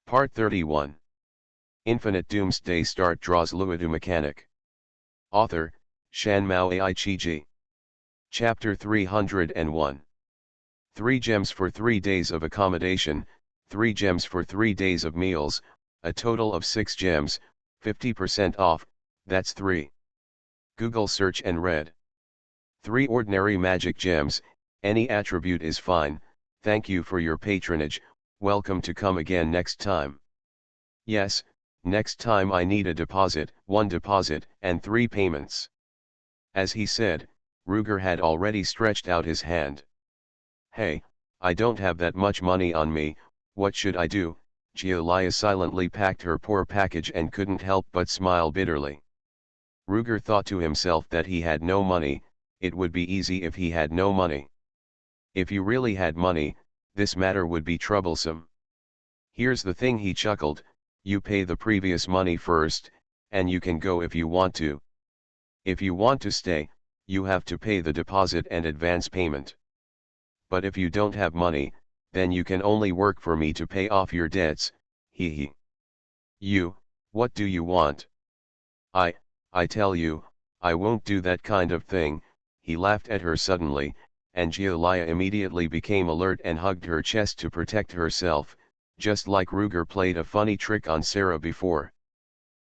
Part 31. Infinite Doomsday Start Draws Luodu Mechanic. Author, Shanmao Aichiji. Chapter 301. 3 gems for 3 days of accommodation, 3 gems for 3 days of meals, a total of 6 gems, 50% off, that's 3. Google search and read. 3 ordinary magic gems, any attribute is fine, thank you for your patronage, welcome to come again next time. Yes, next time I need a deposit, 1 deposit, and 3 payments. As he said, Ruger had already stretched out his hand. Hey, I don't have that much money on me, what should I do? Giulia silently packed her poor package and couldn't help but smile bitterly. Ruger thought to himself that he had no money, it would be easy if he had no money. If you really had money, this matter would be troublesome. Here's the thing, he chuckled, you pay the previous money first, and you can go if you want to. If you want to stay, you have to pay the deposit and advance payment. But if you don't have money, then you can only work for me to pay off your debts, hee hee. You, what do you want? I tell you, I won't do that kind of thing, he laughed at her suddenly, and Giulia immediately became alert and hugged her chest to protect herself, just like Ruger played a funny trick on Sarah before.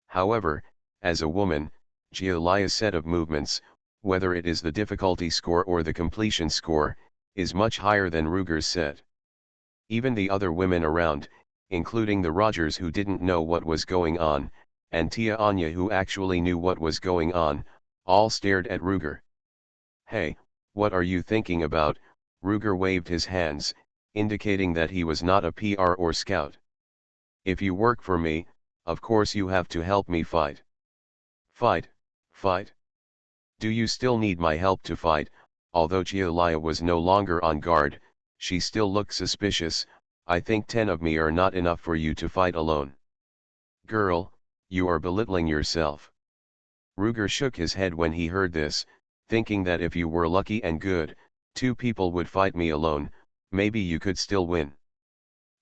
However, as a woman, Giulia's set of movements, whether it is the difficulty score or the completion score, is much higher than Ruger's set. Even the other women around, including the Rogers who didn't know what was going on, and Tia Anya who actually knew what was going on, all stared at Ruger. Hey, what are you thinking about? Ruger waved his hands, indicating that he was not a PR or scout. If you work for me, of course you have to help me fight. Fight? Do you still need my help to fight? Although Giulia was no longer on guard, she still looked suspicious. I think 10 of me are not enough for you to fight alone. Girl, you are belittling yourself. Ruger shook his head when he heard this, thinking that if you were lucky and good, 2 people would fight me alone, maybe you could still win.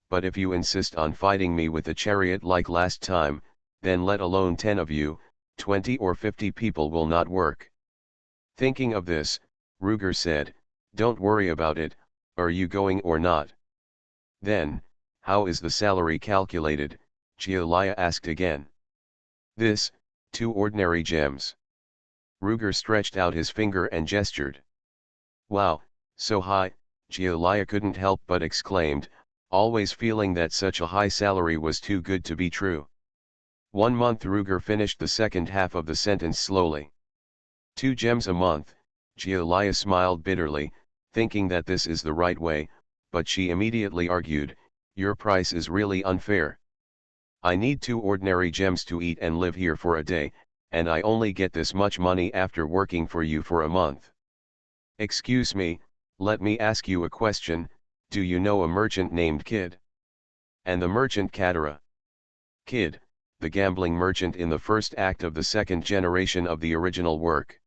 But if you insist on fighting me with a chariot like last time, then let alone 10 of you, 20 or 50 people will not work. Thinking of this, Ruger said, don't worry about it, are you going or not? Then, how is the salary calculated? Giulia asked again. This, 2 ordinary gems. Ruger stretched out his finger and gestured. Wow, so high, Giulia couldn't help but exclaimed, always feeling that such a high salary was too good to be true. 1 month. Ruger finished the second half of the sentence slowly. 2 gems a month, Giulia smiled bitterly, thinking that this is the right way, but she immediately argued, your price is really unfair. I need 2 ordinary gems to eat and live here for a day, and I only get this much money after working for you for a month. Excuse me, let me ask you a question, do you know a merchant named Kid? And the merchant Katara? Kid, the gambling merchant in the first act of the second generation of the original work.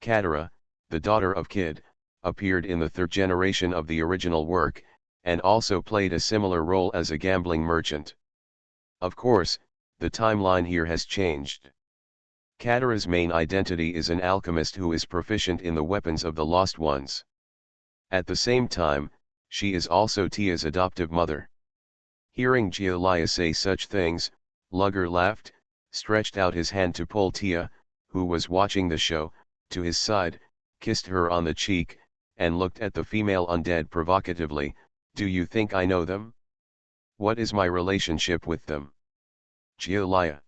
Katara, the daughter of Kid, appeared in the third generation of the original work, and also played a similar role as a gambling merchant. Of course, the timeline here has changed. Katara's main identity is an alchemist who is proficient in the weapons of the Lost Ones. At the same time, she is also Tia's adoptive mother. Hearing Giulia say such things, Luger laughed, stretched out his hand to pull Tia, who was watching the show, to his side, kissed her on the cheek, and looked at the female undead provocatively, do you think I know them? What is my relationship with them? Giulia.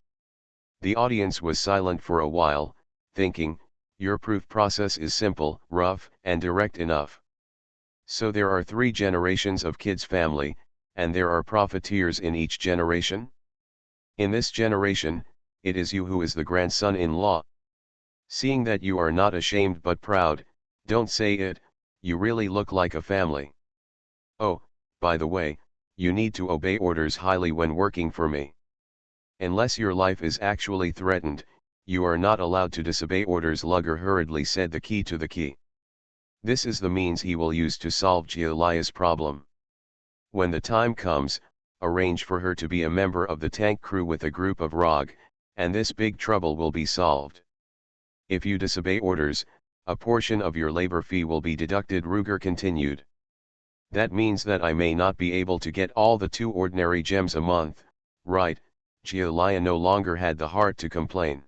The audience was silent for a while, thinking, your proof process is simple, rough, and direct enough. So there are 3 generations of Kid's family, and there are profiteers in each generation? In this generation, it is you who is the grandson-in-law. Seeing that you are not ashamed but proud, don't say it, you really look like a family. Oh, by the way, you need to obey orders highly when working for me. Unless your life is actually threatened, you are not allowed to disobey orders. Luger hurriedly said the key to the key. This is the means he will use to solve Giulia's problem. When the time comes, arrange for her to be a member of the tank crew with a group of ROG, and this big trouble will be solved. If you disobey orders, a portion of your labor fee will be deducted, Ruger continued. That means that I may not be able to get all the 2 ordinary gems a month, right? Giulia no longer had the heart to complain.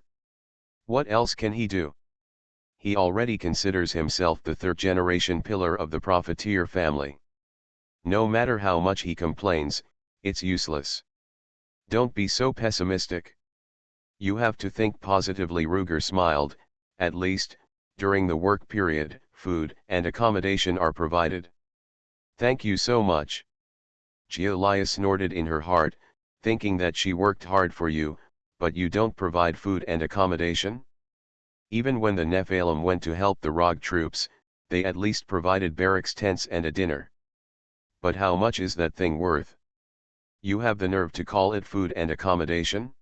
What else can he do? He already considers himself the 3rd-generation pillar of the profiteer family. No matter how much he complains, it's useless. Don't be so pessimistic. You have to think positively, Ruger smiled. At least, during the work period, food and accommodation are provided. Thank you so much. Giulia snorted in her heart, thinking that she worked hard for you, but you don't provide food and accommodation? Even when the Nephilim went to help the ROG troops, they at least provided barracks tents and a dinner. But how much is that thing worth? You have the nerve to call it food and accommodation?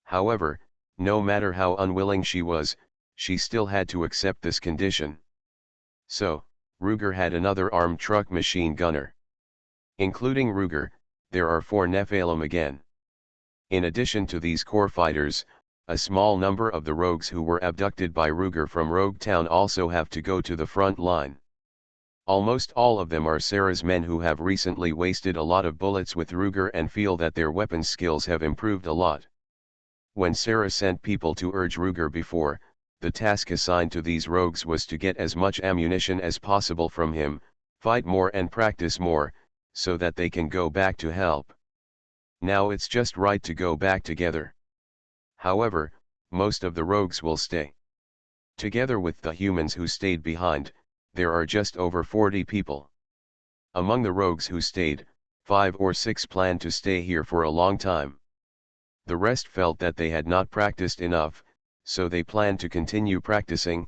However, no matter how unwilling she was, she still had to accept this condition. So, Ruger had another armed truck machine gunner. Including Ruger, there are 4 Nephilim again. In addition to these core fighters, a small number of the rogues who were abducted by Ruger from Rogue Town also have to go to the front line. Almost all of them are Sarah's men who have recently wasted a lot of bullets with Ruger and feel that their weapons skills have improved a lot. When Sarah sent people to urge Ruger before, the task assigned to these rogues was to get as much ammunition as possible from him, fight more and practice more, so that they can go back to help. Now it's just right to go back together. However, most of the rogues will stay. Together with the humans who stayed behind, there are just over 40 people. Among the rogues who stayed, 5 or 6 planned to stay here for a long time. The rest felt that they had not practiced enough, so they planned to continue practicing.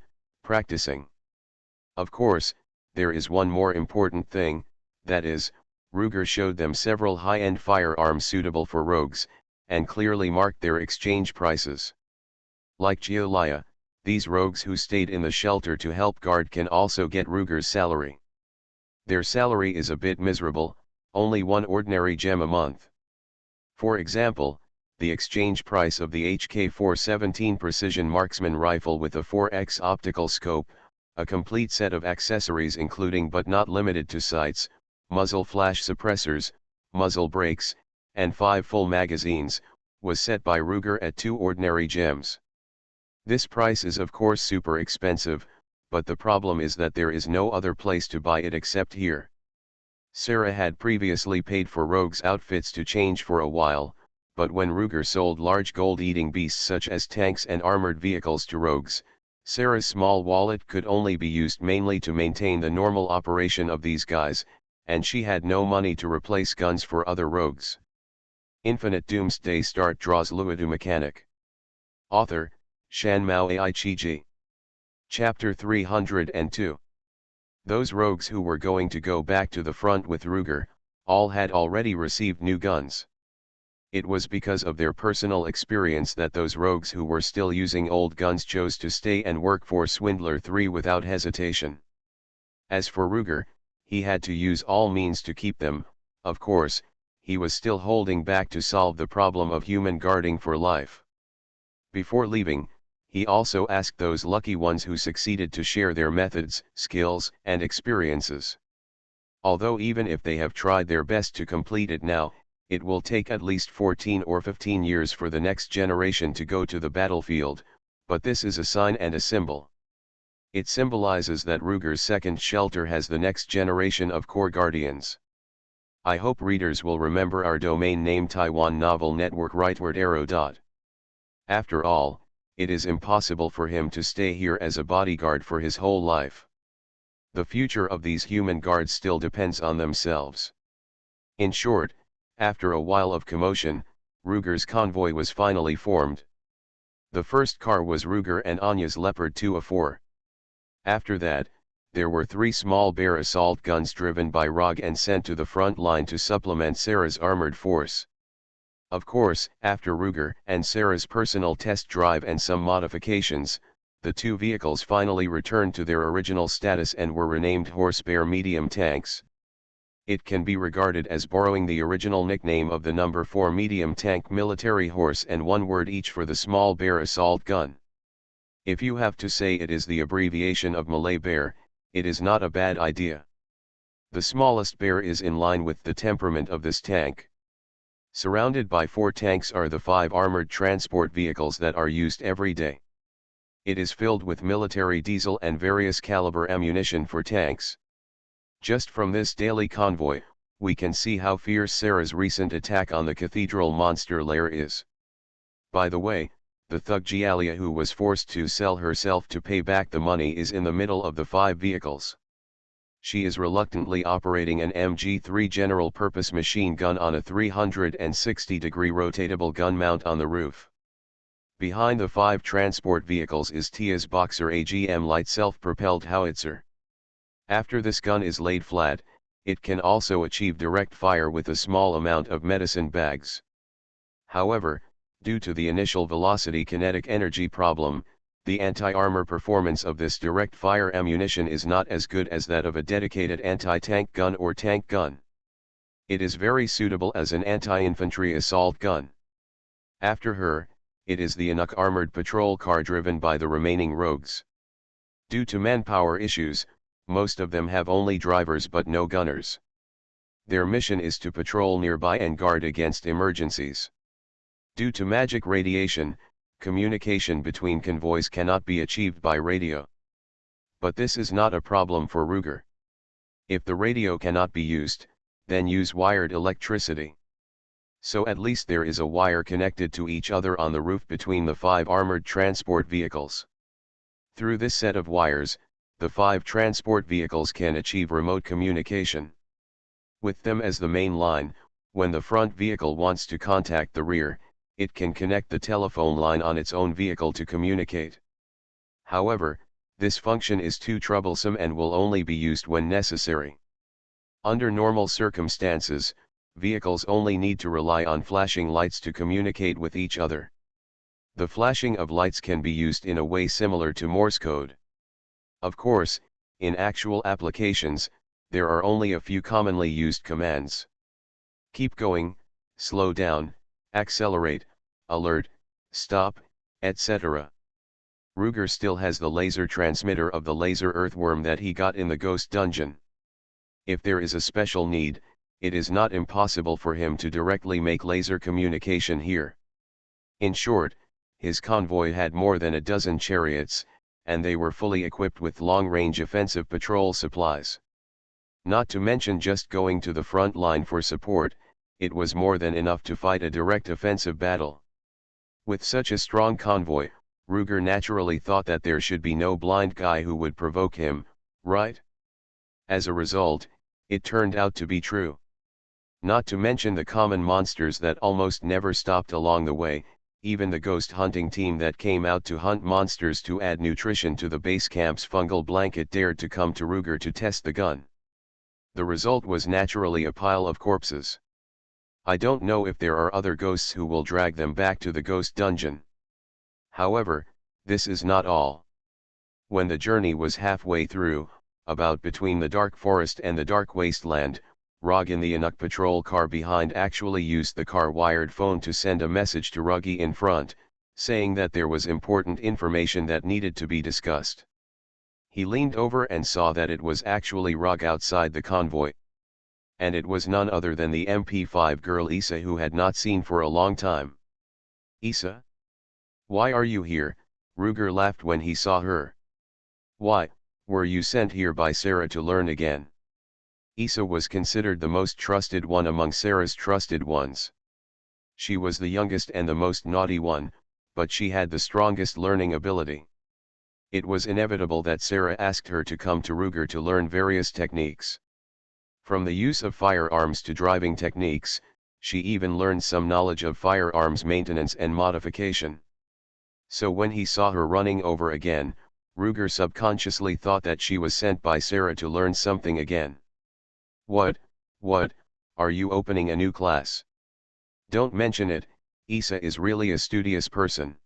Of course, there is one more important thing, that is, Ruger showed them several high-end firearms suitable for rogues, and clearly marked their exchange prices. Like Giulia, these rogues who stayed in the shelter to help guard can also get Ruger's salary. Their salary is a bit miserable, only 1 ordinary gem a month. For example, the exchange price of the HK-417 precision marksman rifle with a 4x optical scope, a complete set of accessories including but not limited to sights, muzzle flash suppressors, muzzle brakes, and 5 full magazines, was set by Ruger at 2 ordinary gems. This price is of course super expensive, but the problem is that there is no other place to buy it except here. Sarah had previously paid for Rogue's outfits to change for a while, but when Ruger sold large gold-eating beasts such as tanks and armored vehicles to rogues, Sarah's small wallet could only be used mainly to maintain the normal operation of these guys, and she had no money to replace guns for other rogues. Infinite Doomsday Start draws Luodu mechanic. Author, Shanmao Aichiji. Chapter 302. Those rogues who were going to go back to the front with Ruger, all had already received new guns. It was because of their personal experience that those rogues who were still using old guns chose to stay and work for Swindler 3 without hesitation. As for Ruger, he had to use all means to keep them. Of course, he was still holding back to solve the problem of human guarding for life. Before leaving, he also asked those lucky ones who succeeded to share their methods, skills, and experiences. Although even if they have tried their best to complete it now, it will take at least 14 or 15 years for the next generation to go to the battlefield, but this is a sign and a symbol. It symbolizes that Ruger's second shelter has the next generation of core guardians. I hope readers will remember our domain name Taiwan Novel Network rightward arrow. After all, it is impossible for him to stay here as a bodyguard for his whole life. The future of these human guards still depends on themselves. In short, after a while of commotion, Ruger's convoy was finally formed. The first car was Ruger and Anya's Leopard 2A4. After that, there were 3 small bear assault guns driven by ROG and sent to the front line to supplement Sarah's armored force. Of course, after Ruger and Sarah's personal test drive and some modifications, the 2 vehicles finally returned to their original status and were renamed Horse Bear medium tanks. It can be regarded as borrowing the original nickname of the number 4 medium tank military horse and one word each for the small bear assault gun. If you have to say it is the abbreviation of Malay bear, it is not a bad idea. The smallest bear is in line with the temperament of this tank. Surrounded by 4 tanks are the 5 armored transport vehicles that are used every day. It is filled with military diesel and various caliber ammunition for tanks. Just from this daily convoy, we can see how fierce Sarah's recent attack on the cathedral monster lair is. By the way, the thug Gialia who was forced to sell herself to pay back the money is in the middle of the 5 vehicles. She is reluctantly operating an MG3 general-purpose machine gun on a 360-degree rotatable gun mount on the roof. Behind the 5 transport vehicles is Tia's Boxer AGM light self-propelled howitzer. After this gun is laid flat, it can also achieve direct fire with a small amount of medicine bags. However, due to the initial velocity kinetic energy problem, the anti-armor performance of this direct fire ammunition is not as good as that of a dedicated anti-tank gun or tank gun. It is very suitable as an anti-infantry assault gun. After her, it is the Inuk armored patrol car driven by the remaining rogues. Due to manpower issues, most of them have only drivers but no gunners. Their mission is to patrol nearby and guard against emergencies. Due to magic radiation, communication between convoys cannot be achieved by radio. But this is not a problem for Ruger. If the radio cannot be used, then use wired electricity. So at least there is a wire connected to each other on the roof between the 5 armored transport vehicles. Through this set of wires, the 5 transport vehicles can achieve remote communication. With them as the main line, when the front vehicle wants to contact the rear, it can connect the telephone line on its own vehicle to communicate. However, this function is too troublesome and will only be used when necessary. Under normal circumstances, vehicles only need to rely on flashing lights to communicate with each other. The flashing of lights can be used in a way similar to Morse code. Of course, in actual applications, there are only a few commonly used commands. Keep going, slow down, accelerate, alert, stop, etc. Ruger still has the laser transmitter of the laser earthworm that he got in the ghost dungeon. If there is a special need, it is not impossible for him to directly make laser communication here. In short, his convoy had more than a dozen chariots, and they were fully equipped with long-range offensive patrol supplies. Not to mention just going to the front line for support, it was more than enough to fight a direct offensive battle. With such a strong convoy, Ruger naturally thought that there should be no blind guy who would provoke him, right? As a result, it turned out to be true. Not to mention the common monsters that almost never stopped along the way, even the ghost hunting team that came out to hunt monsters to add nutrition to the base camp's fungal blanket dared to come to Ruger to test the gun. The result was naturally a pile of corpses. I don't know if there are other ghosts who will drag them back to the ghost dungeon. However, this is not all. When the journey was halfway through, about between the dark forest and the dark wasteland, Rog in the Inuk patrol car behind actually used the car-wired phone to send a message to Ruggy in front, saying that there was important information that needed to be discussed. He leaned over and saw that it was actually Rog outside the convoy. And it was none other than the MP5 girl Issa, who had not seen for a long time. Issa? Why are you here? Ruger laughed when he saw her. Why, were you sent here by Sarah to learn again? Issa was considered the most trusted one among Sarah's trusted ones. She was the youngest and the most naughty one, but she had the strongest learning ability. It was inevitable that Sarah asked her to come to Ruger to learn various techniques. From the use of firearms to driving techniques, she even learned some knowledge of firearms maintenance and modification. So when he saw her running over again, Ruger subconsciously thought that she was sent by Sarah to learn something again. What, are you opening a new class? Don't mention it, Issa is really a studious person.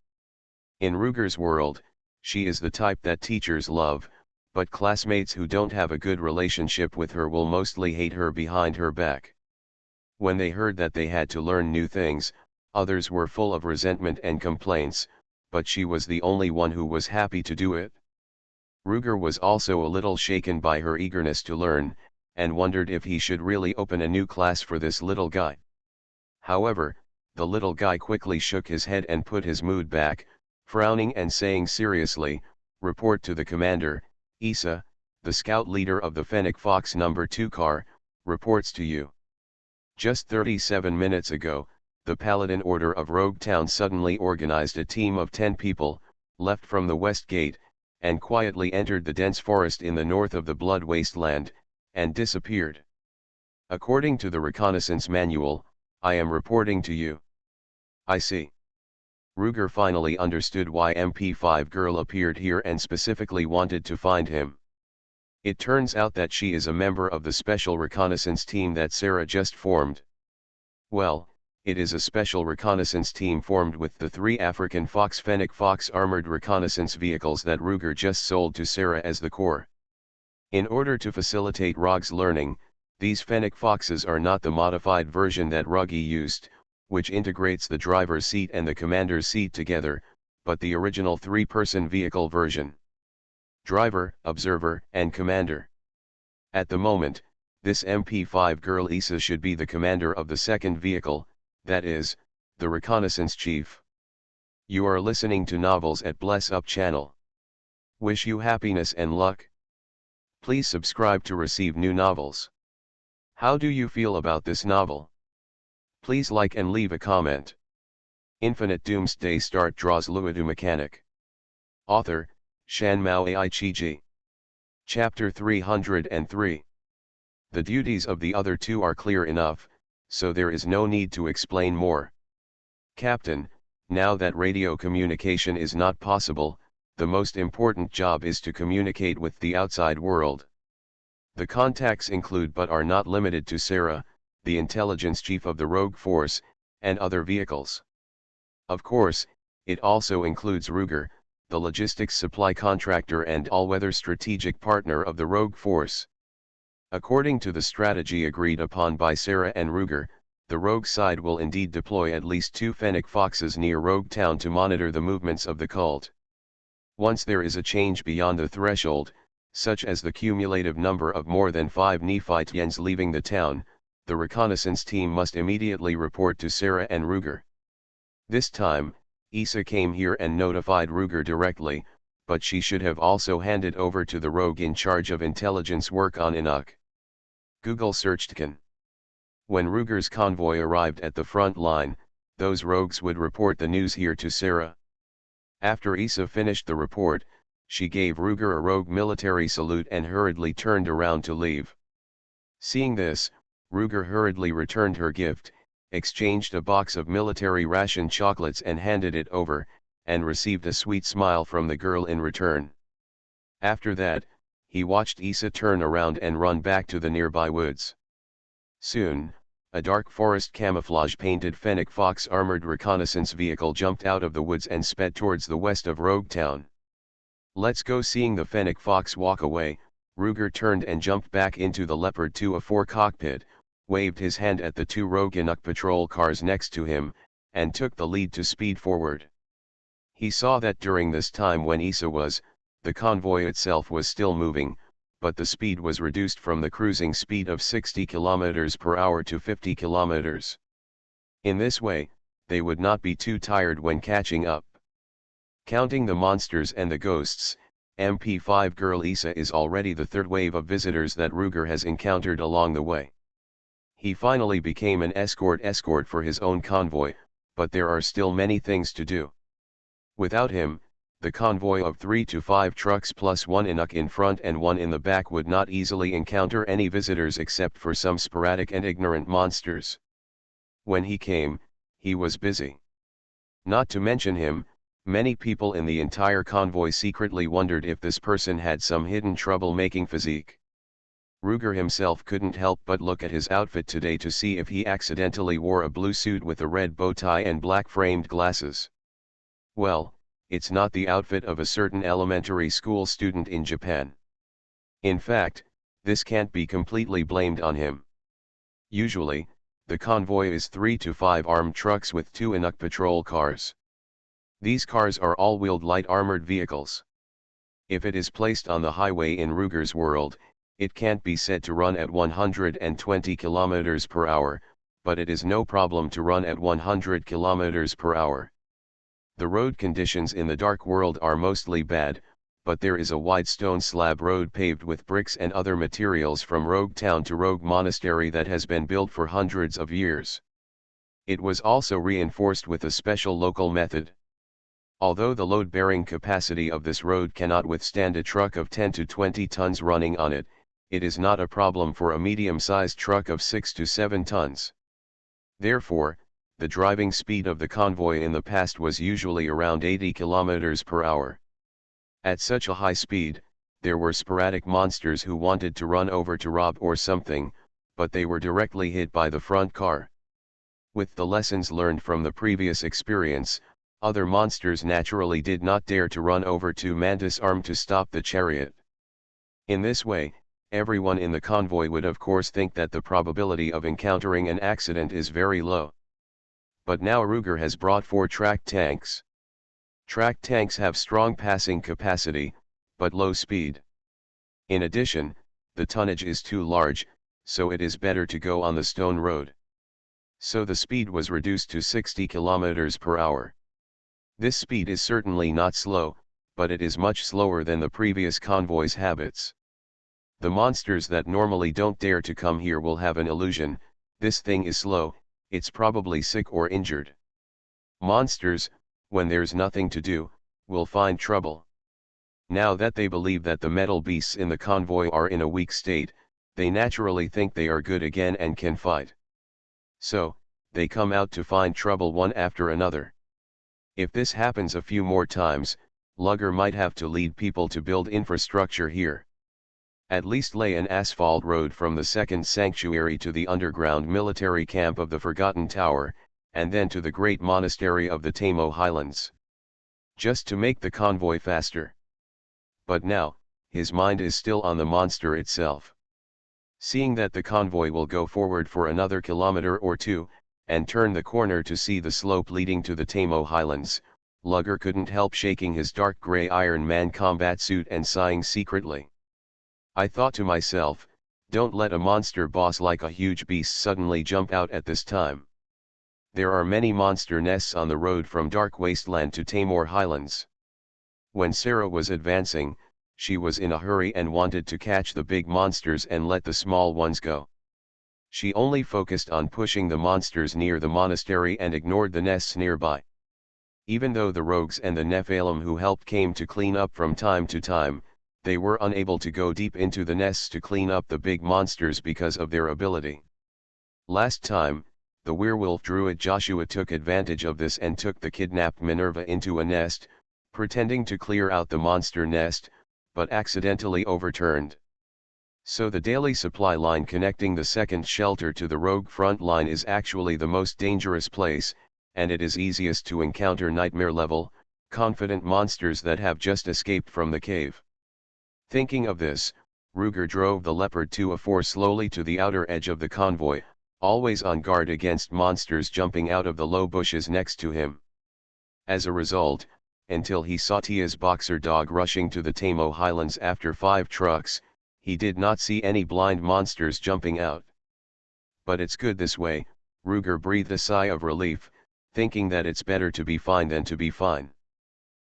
In Ruger's world, she is the type that teachers love, but classmates who don't have a good relationship with her will mostly hate her behind her back. When they heard that they had to learn new things, others were full of resentment and complaints, but she was the only one who was happy to do it. Ruger was also a little shaken by her eagerness to learn, and wondered if he should really open a new class for this little guy. However, the little guy quickly shook his head and put his mood back, frowning and saying seriously, "Report to the commander, Issa, the scout leader of the Fennec Fox No. 2 car, reports to you." Just 37 minutes ago, the Paladin Order of Rogue Town suddenly organized a team of 10 people, left from the West Gate, and quietly entered the dense forest in the north of the Blood Wasteland, and disappeared. According to the reconnaissance manual, I am reporting to you. I see. Ruger finally understood why MP5 girl appeared here and specifically wanted to find him. It turns out that she is a member of the special reconnaissance team that Sarah just formed. Well, it is a special reconnaissance team formed with the 3 African Fox Fennec Fox armored reconnaissance vehicles that Ruger just sold to Sarah as the core. In order to facilitate Rog's learning, these Fennec Foxes are not the modified version that Ruggy used, which integrates the driver's seat and the commander's seat together, but the original 3-person vehicle version. Driver, observer, and commander. At the moment, this MP5 girl Issa should be the commander of the second vehicle, that is, the reconnaissance chief. You are listening to Novels at Bless Up channel. Wish you happiness and luck. Please subscribe to receive new novels. How do you feel about this novel? Please like and leave a comment. Infinite Doomsday Start draws Luodu mechanic. Author, Shan Mao Ai-Chi-Ji. Chapter 303. The duties of the other 2 are clear enough, so there is no need to explain more. Captain, now that radio communication is not possible, the most important job is to communicate with the outside world. The contacts include but are not limited to Sarah, the intelligence chief of the rogue force, and other vehicles. Of course, it also includes Ruger, the logistics supply contractor and all-weather strategic partner of the rogue force. According to the strategy agreed upon by Sarah and Ruger, the rogue side will indeed deploy at least 2 Fennec Foxes near Rogue Town to monitor the movements of the cult. Once there is a change beyond the threshold, such as the cumulative number of more than 5 Nephitians leaving the town, the reconnaissance team must immediately report to Sarah and Ruger. This time, Issa came here and notified Ruger directly, but she should have also handed over to the rogue in charge of intelligence work on Inuk. Google searched Can. When Ruger's convoy arrived at the front line, those rogues would report the news here to Sarah. After Issa finished the report, she gave Ruger a rogue military salute and hurriedly turned around to leave. Seeing this, Ruger hurriedly returned her gift, exchanged a box of military ration chocolates and handed it over, and received a sweet smile from the girl in return. After that, he watched Issa turn around and run back to the nearby woods. Soon, a dark forest camouflage-painted Fennec Fox armored reconnaissance vehicle jumped out of the woods and sped towards the west of Rogue Town. "Let's go." Seeing the Fennec Fox walk away, Ruger turned and jumped back into the Leopard 2A4 cockpit, waved his hand at the 2 rogue Inuk patrol cars next to him, and took the lead to speed forward. He saw that during this time when Issa was, the convoy itself was still moving, but the speed was reduced from the cruising speed of 60 km per hour to 50 km. In this way, they would not be too tired when catching up. Counting the monsters and the ghosts, MP5 girl Issa is already the 3rd wave of visitors that Ruger has encountered along the way. He finally became an escort for his own convoy, but there are still many things to do. Without him, the convoy of 3 to 5 trucks plus 1 Inuk in front and 1 in the back would not easily encounter any visitors except for some sporadic and ignorant monsters. When he came, he was busy. Not to mention him, many people in the entire convoy secretly wondered if this person had some hidden trouble-making physique. Ruger himself couldn't help but look at his outfit today to see if he accidentally wore a blue suit with a red bow tie and black framed glasses. Well, it's not the outfit of a certain elementary school student in Japan. In fact, this can't be completely blamed on him. Usually, the convoy is 3 to 5 armed trucks with 2 Inuk patrol cars. These cars are all-wheeled light armored vehicles. If it is placed on the highway in Ruger's world, it can't be said to run at 120 km per hour, but it is no problem to run at 100 km per hour. The road conditions in the dark world are mostly bad, but there is a wide stone slab road paved with bricks and other materials from Rogue Town to Rogue Monastery that has been built for hundreds of years. It was also reinforced with a special local method. Although the load-bearing capacity of this road cannot withstand a truck of 10 to 20 tons running on it, it is not a problem for a medium-sized truck of 6 to 7 tons. Therefore, the driving speed of the convoy in the past was usually around 80 km per hour. At such a high speed, there were sporadic monsters who wanted to run over to rob or something, but they were directly hit by the front car. With the lessons learned from the previous experience, other monsters naturally did not dare to run over to Mantis Arm to stop the chariot. In this way, everyone in the convoy would of course think that the probability of encountering an accident is very low. But now Ruger has brought 4 tracked tanks. Tracked tanks have strong passing capacity, but low speed. In addition, the tonnage is too large, so it is better to go on the stone road. So the speed was reduced to 60 km per hour. This speed is certainly not slow, but it is much slower than the previous convoy's habits. The monsters that normally don't dare to come here will have an illusion, this thing is slow, it's probably sick or injured. Monsters, when there's nothing to do, will find trouble. Now that they believe that the metal beasts in the convoy are in a weak state, they naturally think they are good again and can fight. So, they come out to find trouble one after another. If this happens a few more times, Luger might have to lead people to build infrastructure here. At least lay an asphalt road from the second sanctuary to the underground military camp of the Forgotten Tower, and then to the great monastery of the Tamo Highlands. Just to make the convoy faster. But now, his mind is still on the monster itself. Seeing that the convoy will go forward for another kilometer or two, and turn the corner to see the slope leading to the Tamo Highlands, Luger couldn't help shaking his dark grey Iron Man combat suit and sighing secretly. I thought to myself, don't let a monster boss like a huge beast suddenly jump out at this time. There are many monster nests on the road from Dark Wasteland to Tamor Highlands. When Sarah was advancing, she was in a hurry and wanted to catch the big monsters and let the small ones go. She only focused on pushing the monsters near the monastery and ignored the nests nearby. Even though the rogues and the Nephilim who helped came to clean up from time to time, they were unable to go deep into the nests to clean up the big monsters because of their ability. Last time, the werewolf druid Joshua took advantage of this and took the kidnapped Minerva into a nest, pretending to clear out the monster nest, but accidentally overturned. So the daily supply line connecting the second shelter to the rogue front line is actually the most dangerous place, and it is easiest to encounter nightmare-level, confident monsters that have just escaped from the cave. Thinking of this, Ruger drove the Leopard 2A4 slowly to the outer edge of the convoy, always on guard against monsters jumping out of the low bushes next to him. As a result, until he saw Tia's boxer dog rushing to the Tamo Highlands after 5 trucks, he did not see any blind monsters jumping out. But it's good this way, Ruger breathed a sigh of relief, thinking that it's better to be fine than to be fine.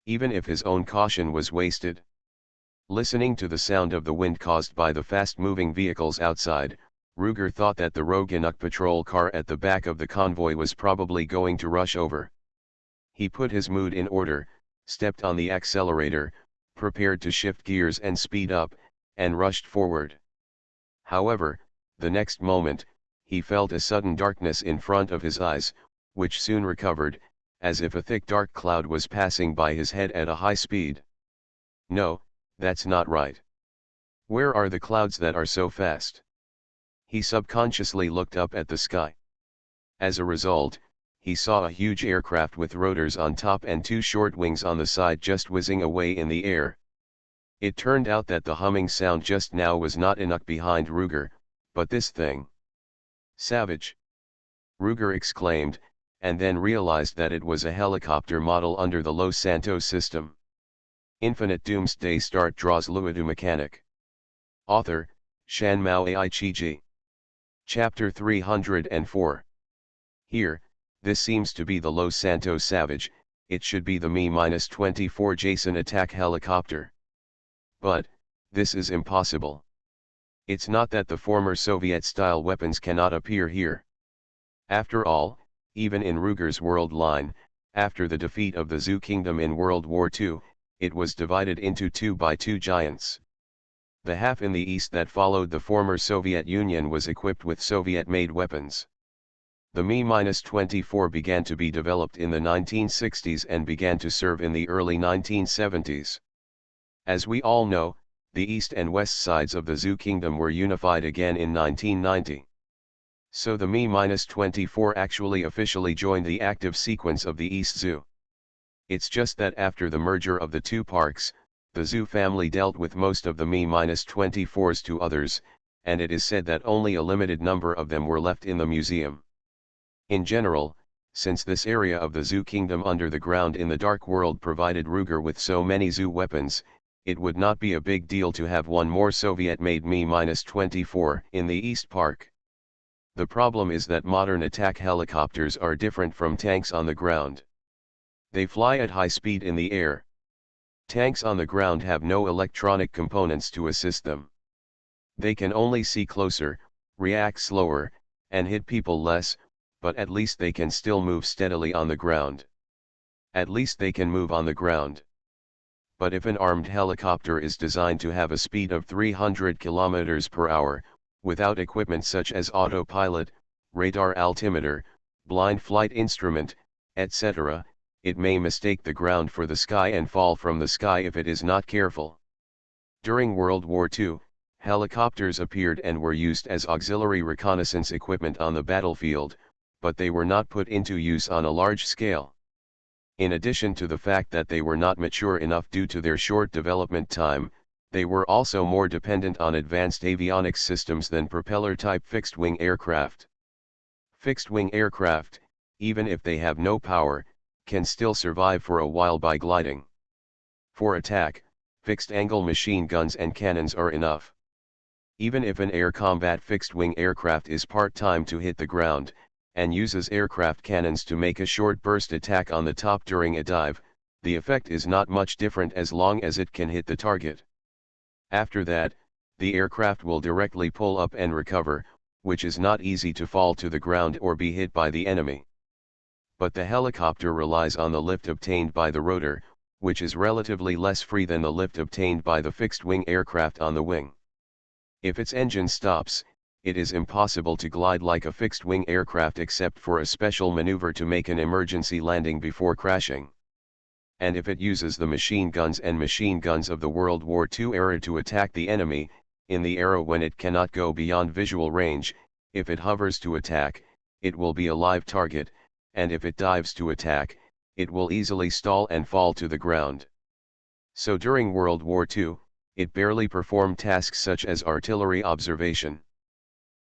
Even if his own caution was wasted. Listening to the sound of the wind caused by the fast-moving vehicles outside, Ruger thought that the rogue Inuk patrol car at the back of the convoy was probably going to rush over. He put his mood in order, stepped on the accelerator, prepared to shift gears and speed up, and rushed forward. However, the next moment, he felt a sudden darkness in front of his eyes, which soon recovered, as if a thick dark cloud was passing by his head at a high speed. No, that's not right. Where are the clouds that are so fast? He subconsciously looked up at the sky. As a result, he saw a huge aircraft with rotors on top and 2 short wings on the side just whizzing away in the air. It turned out that the humming sound just now was not Inuk behind Ruger, but this thing. Savage! Ruger exclaimed, and then realized that it was a helicopter model under the Los Santos system. Infinite Doomsday Start draws Luodu Mechanic. Author, Shanmao Aichiji. Chapter 304. Here, this seems to be the Los Santos Savage, it should be the Me-24 Jason attack helicopter. But, this is impossible. It's not that the former Soviet-style weapons cannot appear here. After all, even in Ruger's world line, after the defeat of the Zhou Kingdom in World War II, it was divided into 2 by 2 giants. The half in the east that followed the former Soviet Union was equipped with Soviet-made weapons. The Me-24 began to be developed in the 1960s and began to serve in the early 1970s. As we all know, the east and west sides of the Zhou Kingdom were unified again in 1990. So the Me-24 actually officially joined the active sequence of the East Zoo. It's just that after the merger of the 2 parks, the Zoo family dealt with most of the Me-24s to others, and it is said that only a limited number of them were left in the museum. In general, since this area of the Zhou Kingdom under the ground in the Dark World provided Ruger with so many Zhou weapons, it would not be a big deal to have one more Soviet-made Me-24 in the East Park. The problem is that modern attack helicopters are different from tanks on the ground. They fly at high speed in the air. Tanks on the ground have no electronic components to assist them. They can only see closer, react slower, and hit people less, but at least they can still move steadily on the ground. At least they can move on the ground. But if an armed helicopter is designed to have a speed of 300 km per hour, without equipment such as autopilot, radar altimeter, blind flight instrument, etc., it may mistake the ground for the sky and fall from the sky if it is not careful. During World War II, helicopters appeared and were used as auxiliary reconnaissance equipment on the battlefield, but they were not put into use on a large scale. In addition to the fact that they were not mature enough due to their short development time, they were also more dependent on advanced avionics systems than propeller-type fixed-wing aircraft. Fixed-wing aircraft, even if they have no power, can still survive for a while by gliding. For attack, fixed-angle machine guns and cannons are enough. Even if an air combat fixed-wing aircraft is part-time to hit the ground, and uses aircraft cannons to make a short burst attack on the top during a dive, the effect is not much different as long as it can hit the target. After that, the aircraft will directly pull up and recover, which is not easy to fall to the ground or be hit by the enemy. But the helicopter relies on the lift obtained by the rotor, which is relatively less free than the lift obtained by the fixed-wing aircraft on the wing. If its engine stops, it is impossible to glide like a fixed-wing aircraft except for a special maneuver to make an emergency landing before crashing. And if it uses the machine guns of the World War II era to attack the enemy, in the era when it cannot go beyond visual range, if it hovers to attack, it will be a live target, and if it dives to attack, it will easily stall and fall to the ground. So during World War II, it barely performed tasks such as artillery observation.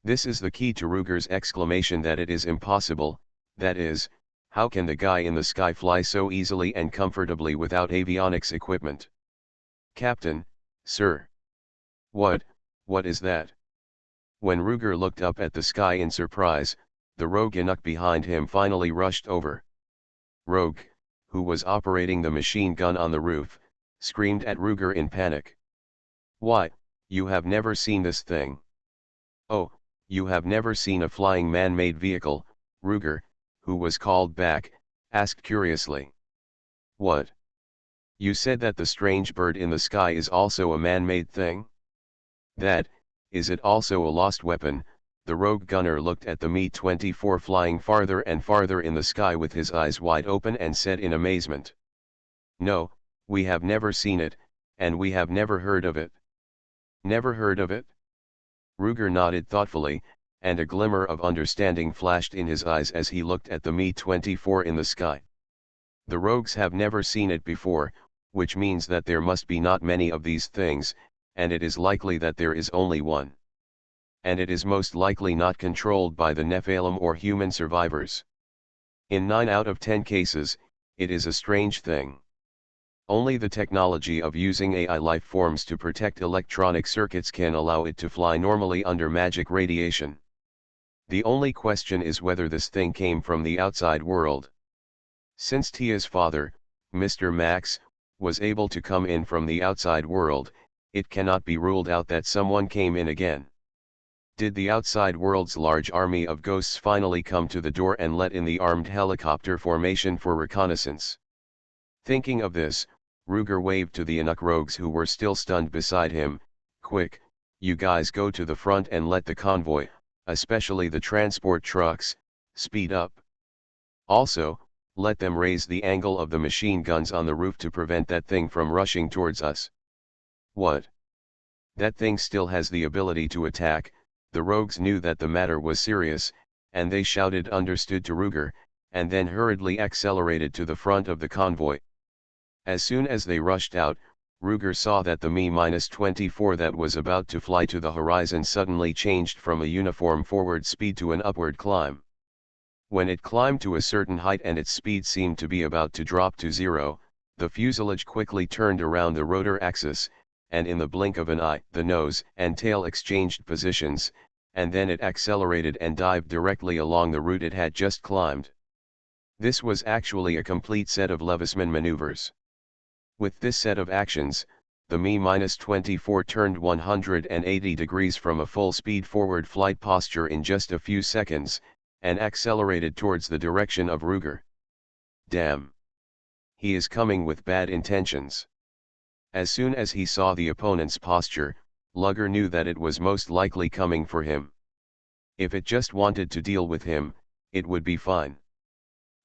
This is the key to Ruger's exclamation that it is impossible, that is, how can the guy in the sky fly so easily and comfortably without avionics equipment? Captain, sir. What is that? When Ruger looked up at the sky in surprise, the rogue Inuk behind him finally rushed over. Rogue, who was operating the machine gun on the roof, screamed at Ruger in panic. Why, you have never seen this thing. Oh, you have never seen a flying man-made vehicle, Ruger, who was called back, asked curiously. What? You said that the strange bird in the sky is also a man-made thing? Is it also a lost weapon? The rogue gunner looked at the Me-24 flying farther and farther in the sky with his eyes wide open and said in amazement. No, we have never seen it, and we have never heard of it. Never heard of it? Ruger nodded thoughtfully, and a glimmer of understanding flashed in his eyes as he looked at the Me-24 in the sky. The rogues have never seen it before, which means that there must be not many of these things, and it is likely that there is only one. And it is most likely not controlled by the Nephilim or human survivors. In 9 out of 10 cases, it is a strange thing. Only the technology of using AI life forms to protect electronic circuits can allow it to fly normally under magic radiation. The only question is whether this thing came from the outside world. Since Tia's father, Mr. Max, was able to come in from the outside world, it cannot be ruled out that someone came in again. Did the outside world's large army of ghosts finally come to the door and let in the armed helicopter formation for reconnaissance? Thinking of this, Ruger waved to the Inuk rogues who were still stunned beside him. "Quick, you guys go to the front and let the convoy, especially the transport trucks, speed up. Also, let them raise the angle of the machine guns on the roof to prevent that thing from rushing towards us." "What? That thing still has the ability to attack?" The rogues knew that the matter was serious, and they shouted understood to Ruger, and then hurriedly accelerated to the front of the convoy. As soon as they rushed out, Ruger saw that the Mi-24 that was about to fly to the horizon suddenly changed from a uniform forward speed to an upward climb. When it climbed to a certain height and its speed seemed to be about to drop to zero, the fuselage quickly turned around the rotor axis, and in the blink of an eye, the nose and tail exchanged positions, and then it accelerated and dived directly along the route it had just climbed. This was actually a complete set of Levisman maneuvers. With this set of actions, the Mi-24 turned 180 degrees from a full-speed forward flight posture in just a few seconds, and accelerated towards the direction of Ruger. Damn! He is coming with bad intentions. As soon as he saw the opponent's posture, Luger knew that it was most likely coming for him. If it just wanted to deal with him, it would be fine.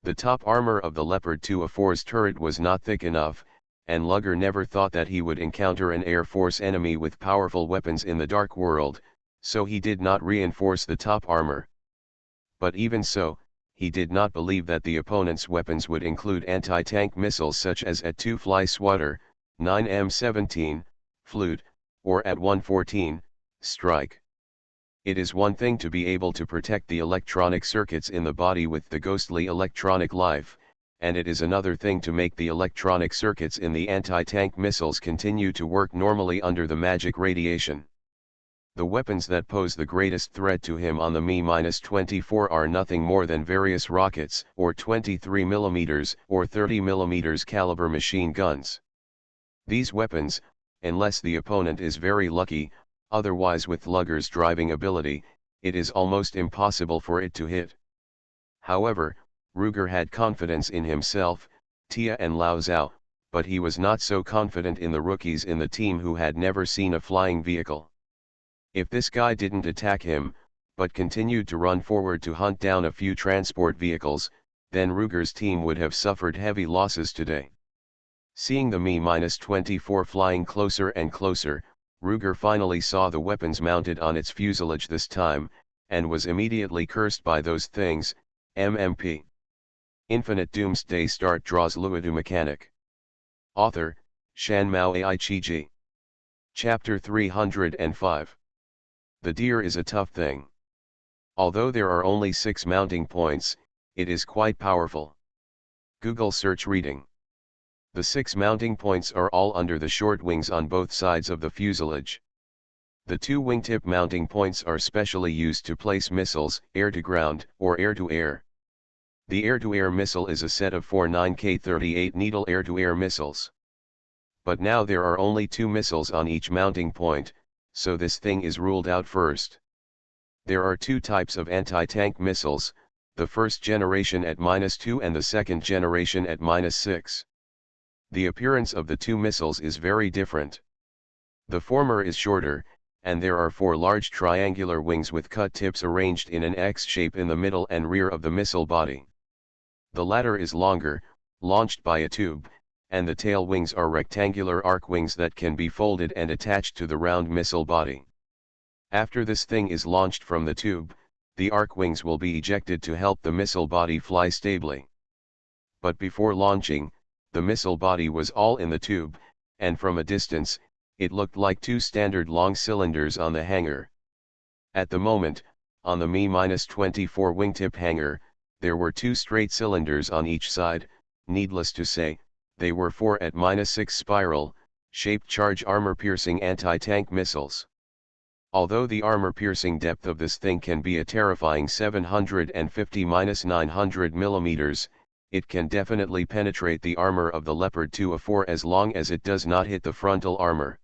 The top armor of the Leopard 2A4's turret was not thick enough, and Luger never thought that he would encounter an Air Force enemy with powerful weapons in the Dark World, so he did not reinforce the top armor. But even so, he did not believe that the opponent's weapons would include anti-tank missiles such as At-2 Fly Swatter, 9M17, Flute, or At-114, Strike. It is one thing to be able to protect the electronic circuits in the body with the ghostly electronic life, and it is another thing to make the electronic circuits in the anti-tank missiles continue to work normally under the magic radiation. The weapons that pose the greatest threat to him on the Mi-24 are nothing more than various rockets, or 23mm or 30mm caliber machine guns. These weapons, unless the opponent is very lucky, otherwise with Luger's driving ability, it is almost impossible for it to hit. However, Ruger had confidence in himself, Tia and Lao Zhao, but he was not so confident in the rookies in the team who had never seen a flying vehicle. If this guy didn't attack him, but continued to run forward to hunt down a few transport vehicles, then Ruger's team would have suffered heavy losses today. Seeing the Mi-24 flying closer and closer, Ruger finally saw the weapons mounted on its fuselage this time, and was immediately cursed by those things. MMP. Infinite Doomsday Start Draws Luodu Mechanic. Author, Shanmao Aichiji. Chapter 305. The deer is a tough thing. Although there are only 6 mounting points, it is quite powerful. Google search reading. The 6 mounting points are all under the short wings on both sides of the fuselage. The 2 wingtip mounting points are specially used to place missiles, air-to-ground, or air-to-air. The air-to-air missile is a set of 4 9K38 needle air-to-air missiles. But now there are only 2 missiles on each mounting point, so this thing is ruled out first. There are 2 types of anti-tank missiles, the first generation at -2 and the second generation at -6. The appearance of the 2 missiles is very different. The former is shorter, and there are 4 large triangular wings with cut tips arranged in an X shape in the middle and rear of the missile body. The latter is longer, launched by a tube, and the tail wings are rectangular arc wings that can be folded and attached to the round missile body. After this thing is launched from the tube, the arc wings will be ejected to help the missile body fly stably. But before launching, The missile body was all in the tube, and from a distance, it looked like two standard long cylinders on the hangar. At the moment, on the Mi-24 wingtip hangar, there were two straight cylinders on each side. Needless to say, they were 4 at -6 spiral, shaped charge armor-piercing anti-tank missiles. Although the armor-piercing depth of this thing can be a terrifying 750-900 millimeters, it can definitely penetrate the armor of the Leopard 2A4 as long as it does not hit the frontal armor.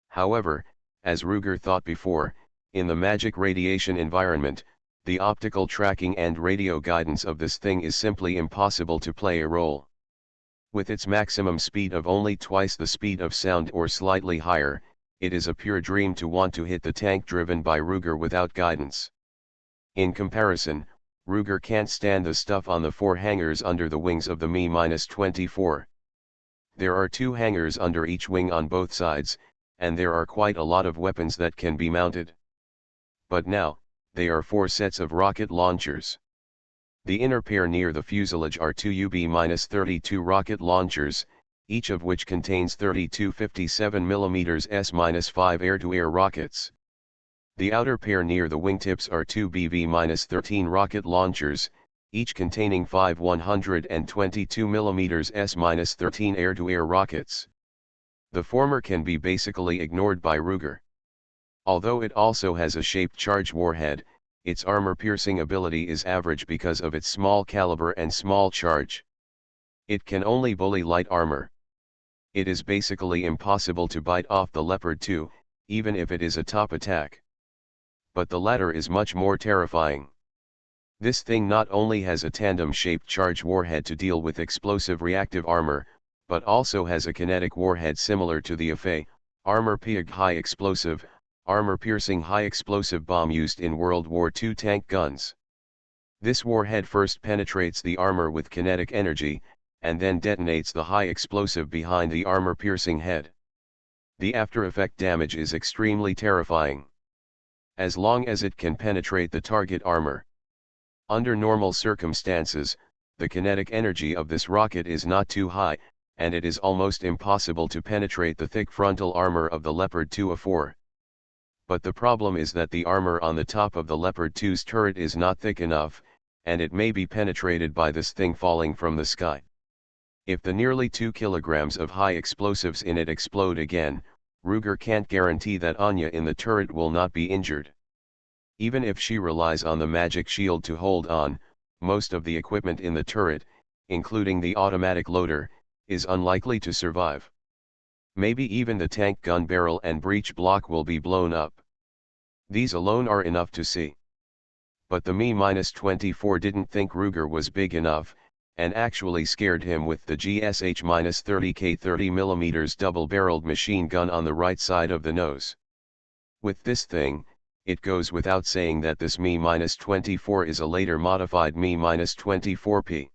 However, as Ruger thought before, in the magic radiation environment, the optical tracking and radio guidance of this thing is simply impossible to play a role. With its maximum speed of only twice the speed of sound or slightly higher, it is a pure dream to want to hit the tank driven by Ruger without guidance. In comparison, Ruger can't stand the stuff on the 4 hangars under the wings of the Mi-24. There are 2 hangars under each wing on both sides, and there are quite a lot of weapons that can be mounted. But now, they are 4 sets of rocket launchers. The inner pair near the fuselage are 2 UB-32 rocket launchers, each of which contains 32 57mm S-5 air-to-air rockets. The outer pair near the wingtips are 2 BV-13 rocket launchers, each containing 5 122mm S-13 air-to-air rockets. The former can be basically ignored by Ruger. Although it also has a shaped charge warhead, its armor-piercing ability is average because of its small caliber and small charge. It can only bully light armor. It is basically impossible to bite off the Leopard 2, even if it is a top attack. But the latter is much more terrifying. This thing not only has a tandem-shaped charge warhead to deal with explosive reactive armor, but also has a kinetic warhead similar to the AFA, armor-piercing high-explosive, armor-piercing high-explosive bomb used in World War II tank guns. This warhead first penetrates the armor with kinetic energy, and then detonates the high explosive behind the armor-piercing head. The after-effect damage is extremely terrifying. As long as it can penetrate the target armor. Under normal circumstances, the kinetic energy of this rocket is not too high, and it is almost impossible to penetrate the thick frontal armor of the Leopard 2A4. But the problem is that the armor on the top of the Leopard 2's turret is not thick enough, and it may be penetrated by this thing falling from the sky. If the nearly 2 kilograms of high explosives in it explode again, Ruger can't guarantee that Anya in the turret will not be injured. Even if she relies on the magic shield to hold on, most of the equipment in the turret, including the automatic loader, is unlikely to survive. Maybe even the tank gun barrel and breech block will be blown up. These alone are enough to see. But the Mi-24 didn't think Ruger was big enough, and actually scared him with the GSH-30K 30mm double-barreled machine gun on the right side of the nose. With this thing, it goes without saying that this Mi-24 is a later modified Mi-24P.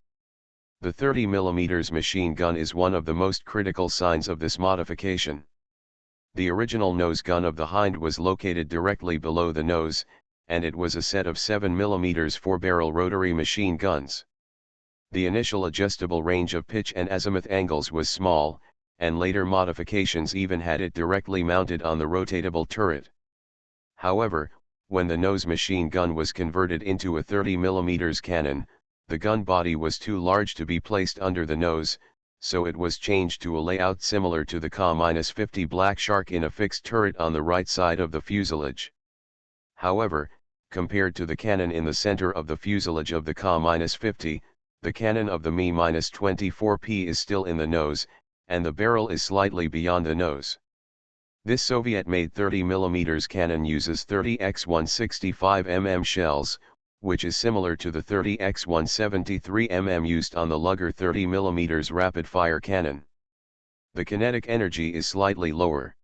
The 30mm machine gun is one of the most critical signs of this modification. The original nose gun of the Hind was located directly below the nose, and it was a set of 7mm 4-barrel rotary machine guns. The initial adjustable range of pitch and azimuth angles was small, and later modifications even had it directly mounted on the rotatable turret. However, when the nose machine gun was converted into a 30mm cannon, the gun body was too large to be placed under the nose, so it was changed to a layout similar to the Ka-50 Black Shark in a fixed turret on the right side of the fuselage. However, compared to the cannon in the center of the fuselage of the Ka-50, the cannon of the Mi-24P is still in the nose, and the barrel is slightly beyond the nose. This Soviet-made 30mm cannon uses 30x165mm shells, which is similar to the 30x173mm used on the Luger 30mm rapid-fire cannon. The kinetic energy is slightly lower.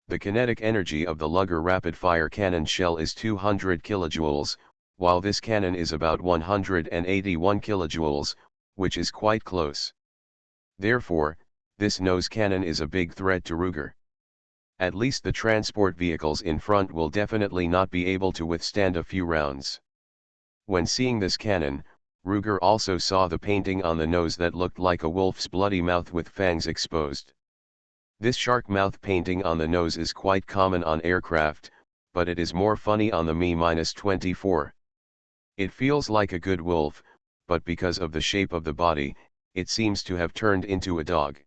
The kinetic energy of the Luger rapid-fire cannon shell is 200 kilojoules, while this cannon is about 181 kilojoules, which is quite close. Therefore, this nose cannon is a big threat to Ruger. At least the transport vehicles in front will definitely not be able to withstand a few rounds. When seeing this cannon, Ruger also saw the painting on the nose that looked like a wolf's bloody mouth with fangs exposed. This shark mouth painting on the nose is quite common on aircraft, but it is more funny on the Mi-24. It feels like a good wolf, but because of the shape of the body, it seems to have turned into a dog.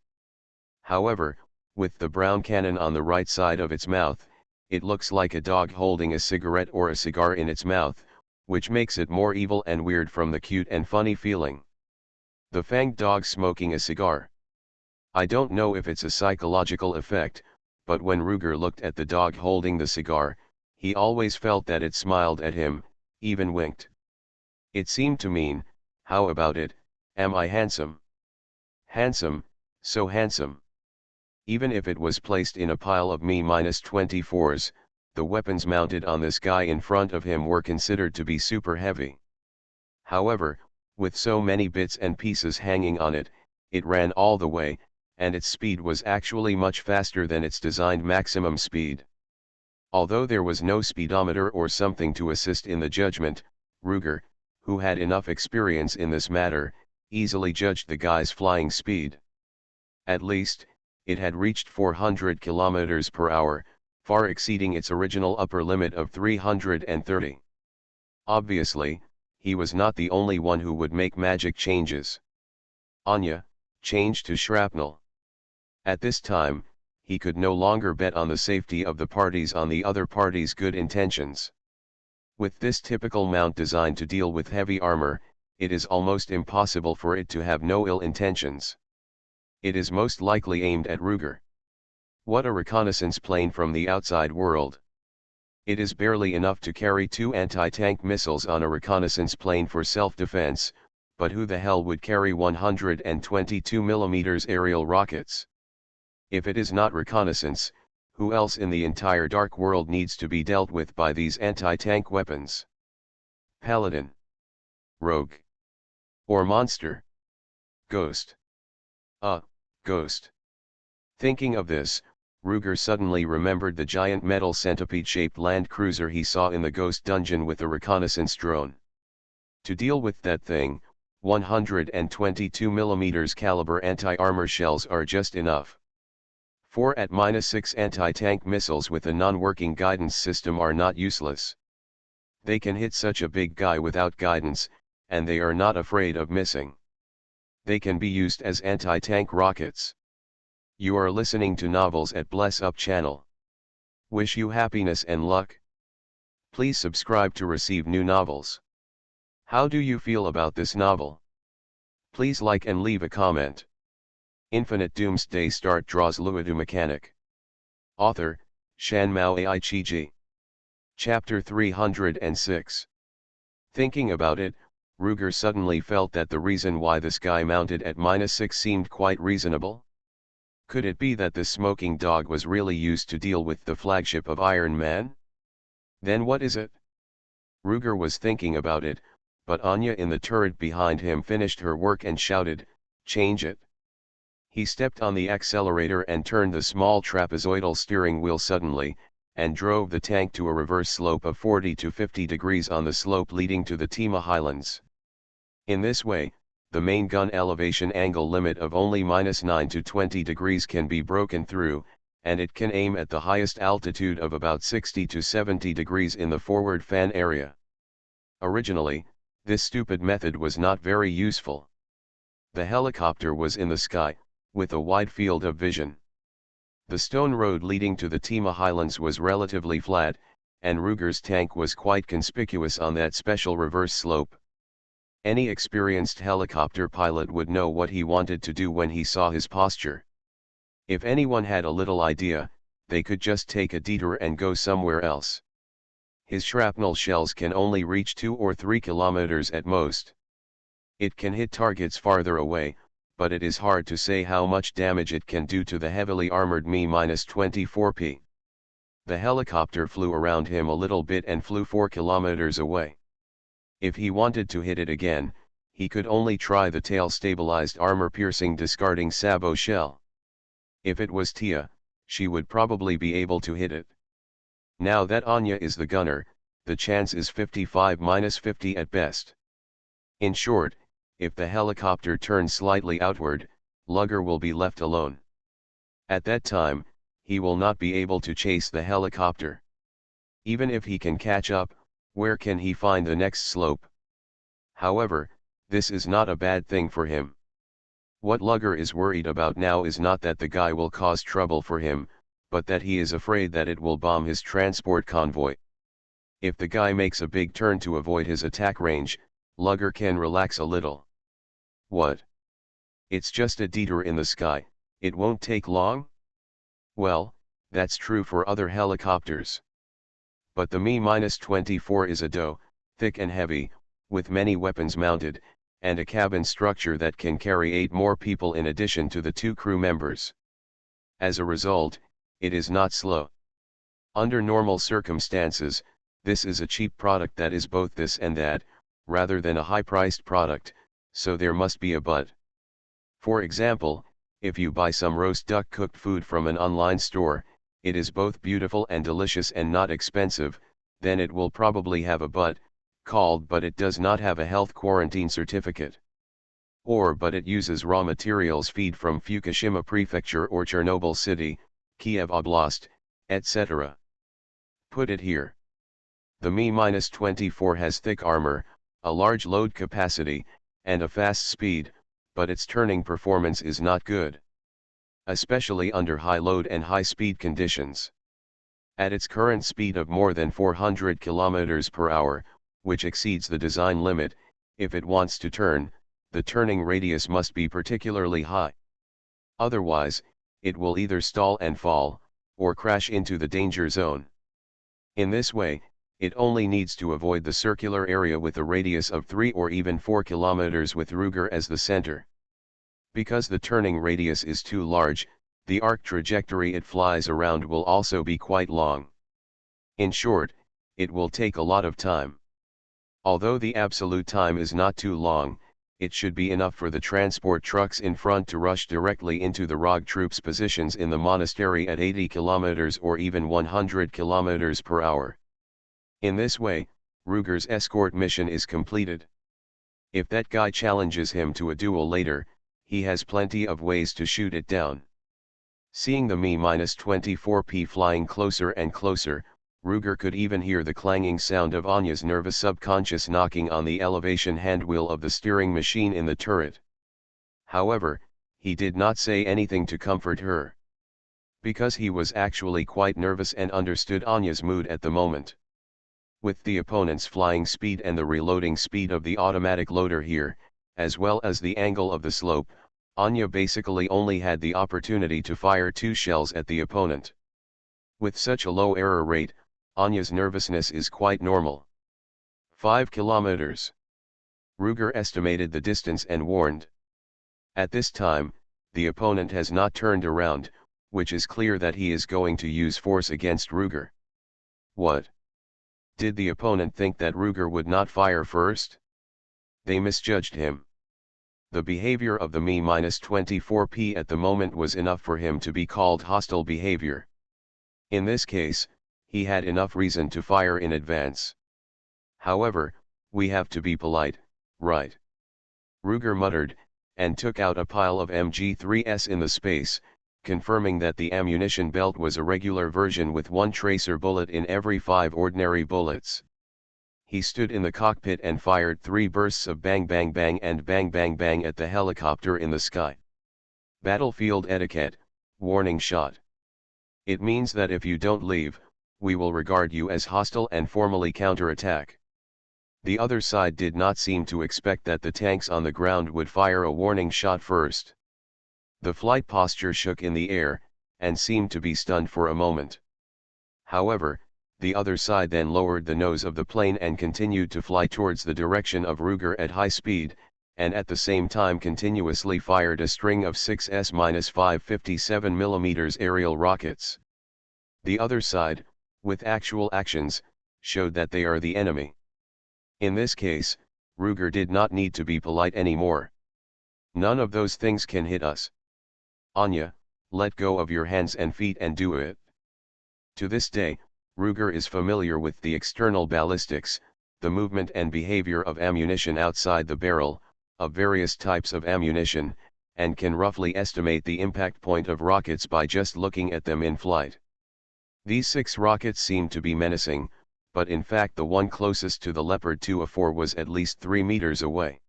However, with the brown cannon on the right side of its mouth, it looks like a dog holding a cigarette or a cigar in its mouth, which makes it more evil and weird from the cute and funny feeling. The fanged dog smoking a cigar. I don't know if it's a psychological effect, but when Ruger looked at the dog holding the cigar, he always felt that it smiled at him, even winked. It seemed to mean, how about it, am I handsome? Handsome, so handsome. Even if it was placed in a pile of Mi-24s, the weapons mounted on this guy in front of him were considered to be super heavy. However, with so many bits and pieces hanging on it, it ran all the way, and its speed was actually much faster than its designed maximum speed. Although there was no speedometer or something to assist in the judgment, Ruger, who had enough experience in this matter, easily judged the guy's flying speed. At least, it had reached 400 kilometers per hour, far exceeding its original upper limit of 330. Obviously, he was not the only one who would make magic changes. Anya changed to shrapnel. At this time, he could no longer bet on the safety of the parties on the other party's good intentions. With this typical mount designed to deal with heavy armor, it is almost impossible for it to have no ill intentions. It is most likely aimed at Ruger. What a reconnaissance plane from the outside world. It is barely enough to carry 2 anti-tank missiles on a reconnaissance plane for self-defense, but who the hell would carry 122mm aerial rockets? If it is not reconnaissance, who else in the entire dark world needs to be dealt with by these anti-tank weapons? Paladin? Rogue? Or monster? Ghost? Ghost. Thinking of this, Ruger suddenly remembered the giant metal centipede-shaped land cruiser he saw in the ghost dungeon with a reconnaissance drone. To deal with that thing, 122mm caliber anti-armor shells are just enough. 4 at -6 anti-tank missiles with a non-working guidance system are not useless. They can hit such a big guy without guidance, and they are not afraid of missing. They can be used as anti-tank rockets. You are listening to Novels at Bless Up channel. Wish you happiness and luck. Please subscribe to receive new novels. How do you feel about this novel? Please like and leave a comment. Infinite Doomsday Start draws Luodu mechanic. Author, Shanmao Aichiji. Chapter 306. Thinking about it, Ruger suddenly felt that the reason why this guy mounted at -6 seemed quite reasonable. Could it be that this smoking dog was really used to deal with the flagship of Iron Man? Then what is it? Ruger was thinking about it, but Anya in the turret behind him finished her work and shouted, "Change it." He stepped on the accelerator and turned the small trapezoidal steering wheel suddenly, and drove the tank to a reverse slope of 40 to 50 degrees on the slope leading to the Tima Highlands. In this way, the main gun elevation angle limit of only -9 to 20 degrees can be broken through, and it can aim at the highest altitude of about 60 to 70 degrees in the forward fan area. Originally, this stupid method was not very useful. The helicopter was in the sky, with a wide field of vision. The stone road leading to the Tima Highlands was relatively flat, and Ruger's tank was quite conspicuous on that special reverse slope. Any experienced helicopter pilot would know what he wanted to do when he saw his posture. If anyone had a little idea, they could just take a detour and go somewhere else. His shrapnel shells can only reach 2 or 3 kilometers at most. It can hit targets farther away, but it is hard to say how much damage it can do to the heavily armored Mi-24P. The helicopter flew around him a little bit and flew 4 kilometers away. If he wanted to hit it again, he could only try the tail-stabilized armor-piercing discarding sabot shell. If it was Tia, she would probably be able to hit it. Now that Anya is the gunner, the chance is 55-50 at best. In short, if the helicopter turns slightly outward, Luger will be left alone. At that time, he will not be able to chase the helicopter. Even if he can catch up, where can he find the next slope? However, this is not a bad thing for him. What Luger is worried about now is not that the guy will cause trouble for him, but that he is afraid that it will bomb his transport convoy. If the guy makes a big turn to avoid his attack range, Luger can relax a little. What? It's just a detour in the sky, it won't take long? Well, that's true for other helicopters. But the Mi-24 is a doe, thick and heavy, with many weapons mounted, and a cabin structure that can carry 8 more people in addition to the 2 crew members. As a result, it is not slow. Under normal circumstances, this is a cheap product that is both this and that, rather than a high-priced product, so there must be a but. For example, if you buy some roast duck cooked food from an online store, it is both beautiful and delicious and not expensive, then it will probably have a but, called but it does not have a health quarantine certificate. Or but it uses raw materials feed from Fukushima Prefecture or Chernobyl City, Kiev Oblast, etc. Put it here. The Mi-24 has thick armor, a large load capacity, and a fast speed, but its turning performance is not good. Especially under high load and high speed conditions. At its current speed of more than 400 km per hour, which exceeds the design limit, if it wants to turn, the turning radius must be particularly high. Otherwise, it will either stall and fall, or crash into the danger zone. In this way, it only needs to avoid the circular area with a radius of 3 or even 4 km with Ruger as the center. Because the turning radius is too large, the arc trajectory it flies around will also be quite long. In short, it will take a lot of time. Although the absolute time is not too long, it should be enough for the transport trucks in front to rush directly into the ROG troops' positions in the monastery at 80 km or even 100 km per hour. In this way, Ruger's escort mission is completed. If that guy challenges him to a duel later, he has plenty of ways to shoot it down. Seeing the Mi-24P flying closer and closer, Ruger could even hear the clanging sound of Anya's nervous subconscious knocking on the elevation handwheel of the steering machine in the turret. However, he did not say anything to comfort her. Because he was actually quite nervous and understood Anya's mood at the moment. With the opponent's flying speed and the reloading speed of the automatic loader here, as well as the angle of the slope, Anya basically only had the opportunity to fire 2 shells at the opponent. With such a low error rate, Anya's nervousness is quite normal. 5 kilometers. Ruger estimated the distance and warned. At this time, the opponent has not turned around, which is clear that he is going to use force against Ruger. What? Did the opponent think that Ruger would not fire first? They misjudged him. The behavior of the Mi-24P at the moment was enough for him to be called hostile behavior. In this case, he had enough reason to fire in advance. However, we have to be polite, right? Ruger muttered, and took out a pile of MG3s in the space, confirming that the ammunition belt was a regular version with 1 tracer bullet in every 5 ordinary bullets. He stood in the cockpit and fired 3 bursts of bang bang bang and bang bang bang at the helicopter in the sky. Battlefield etiquette, warning shot. It means that if you don't leave, we will regard you as hostile and formally counterattack. The other side did not seem to expect that the tanks on the ground would fire a warning shot first. The flight posture shook in the air, and seemed to be stunned for a moment. However, the other side then lowered the nose of the plane and continued to fly towards the direction of Ruger at high speed, and at the same time continuously fired a string of 6 S-5 57mm aerial rockets. The other side, with actual actions, showed that they are the enemy. In this case, Ruger did not need to be polite anymore. None of those things can hit us. Anya, let go of your hands and feet and do it. To this day, Ruger is familiar with the external ballistics, the movement and behavior of ammunition outside the barrel, of various types of ammunition, and can roughly estimate the impact point of rockets by just looking at them in flight. These 6 rockets seem to be menacing, but in fact the one closest to the Leopard 2A4 was at least 3 meters away.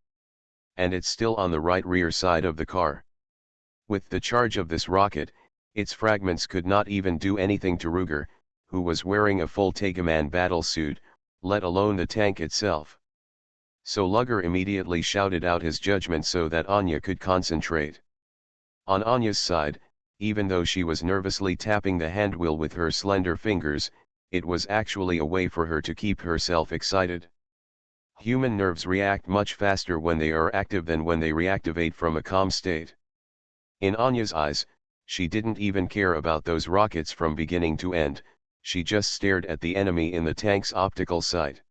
And it's still on the right rear side of the car. With the charge of this rocket, its fragments could not even do anything to Ruger, who was wearing a full Tegaman battle suit, let alone the tank itself. So Luger immediately shouted out his judgment so that Anya could concentrate. On Anya's side, even though she was nervously tapping the handwheel with her slender fingers, it was actually a way for her to keep herself excited. Human nerves react much faster when they are active than when they reactivate from a calm state. In Anya's eyes, she didn't even care about those rockets from beginning to end, she just stared at the enemy in the tank's optical sight.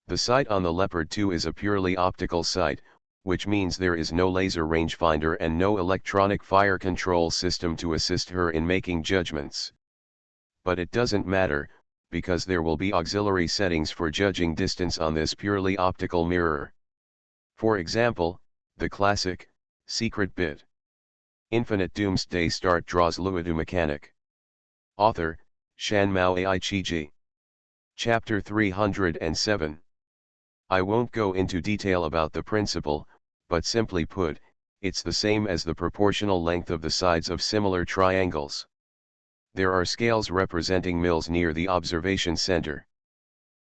The sight on the Leopard 2 is a purely optical sight, which means there is no laser rangefinder and no electronic fire control system to assist her in making judgments. But it doesn't matter, because there will be auxiliary settings for judging distance on this purely optical mirror. For example, the classic, secret bit. Infinite Doomsday start draws Luodu mechanic. Author, Shanmao Aichiji. Chapter 307. I won't go into detail about the principle, but simply put, it's the same as the proportional length of the sides of similar triangles. There are scales representing mils near the observation center.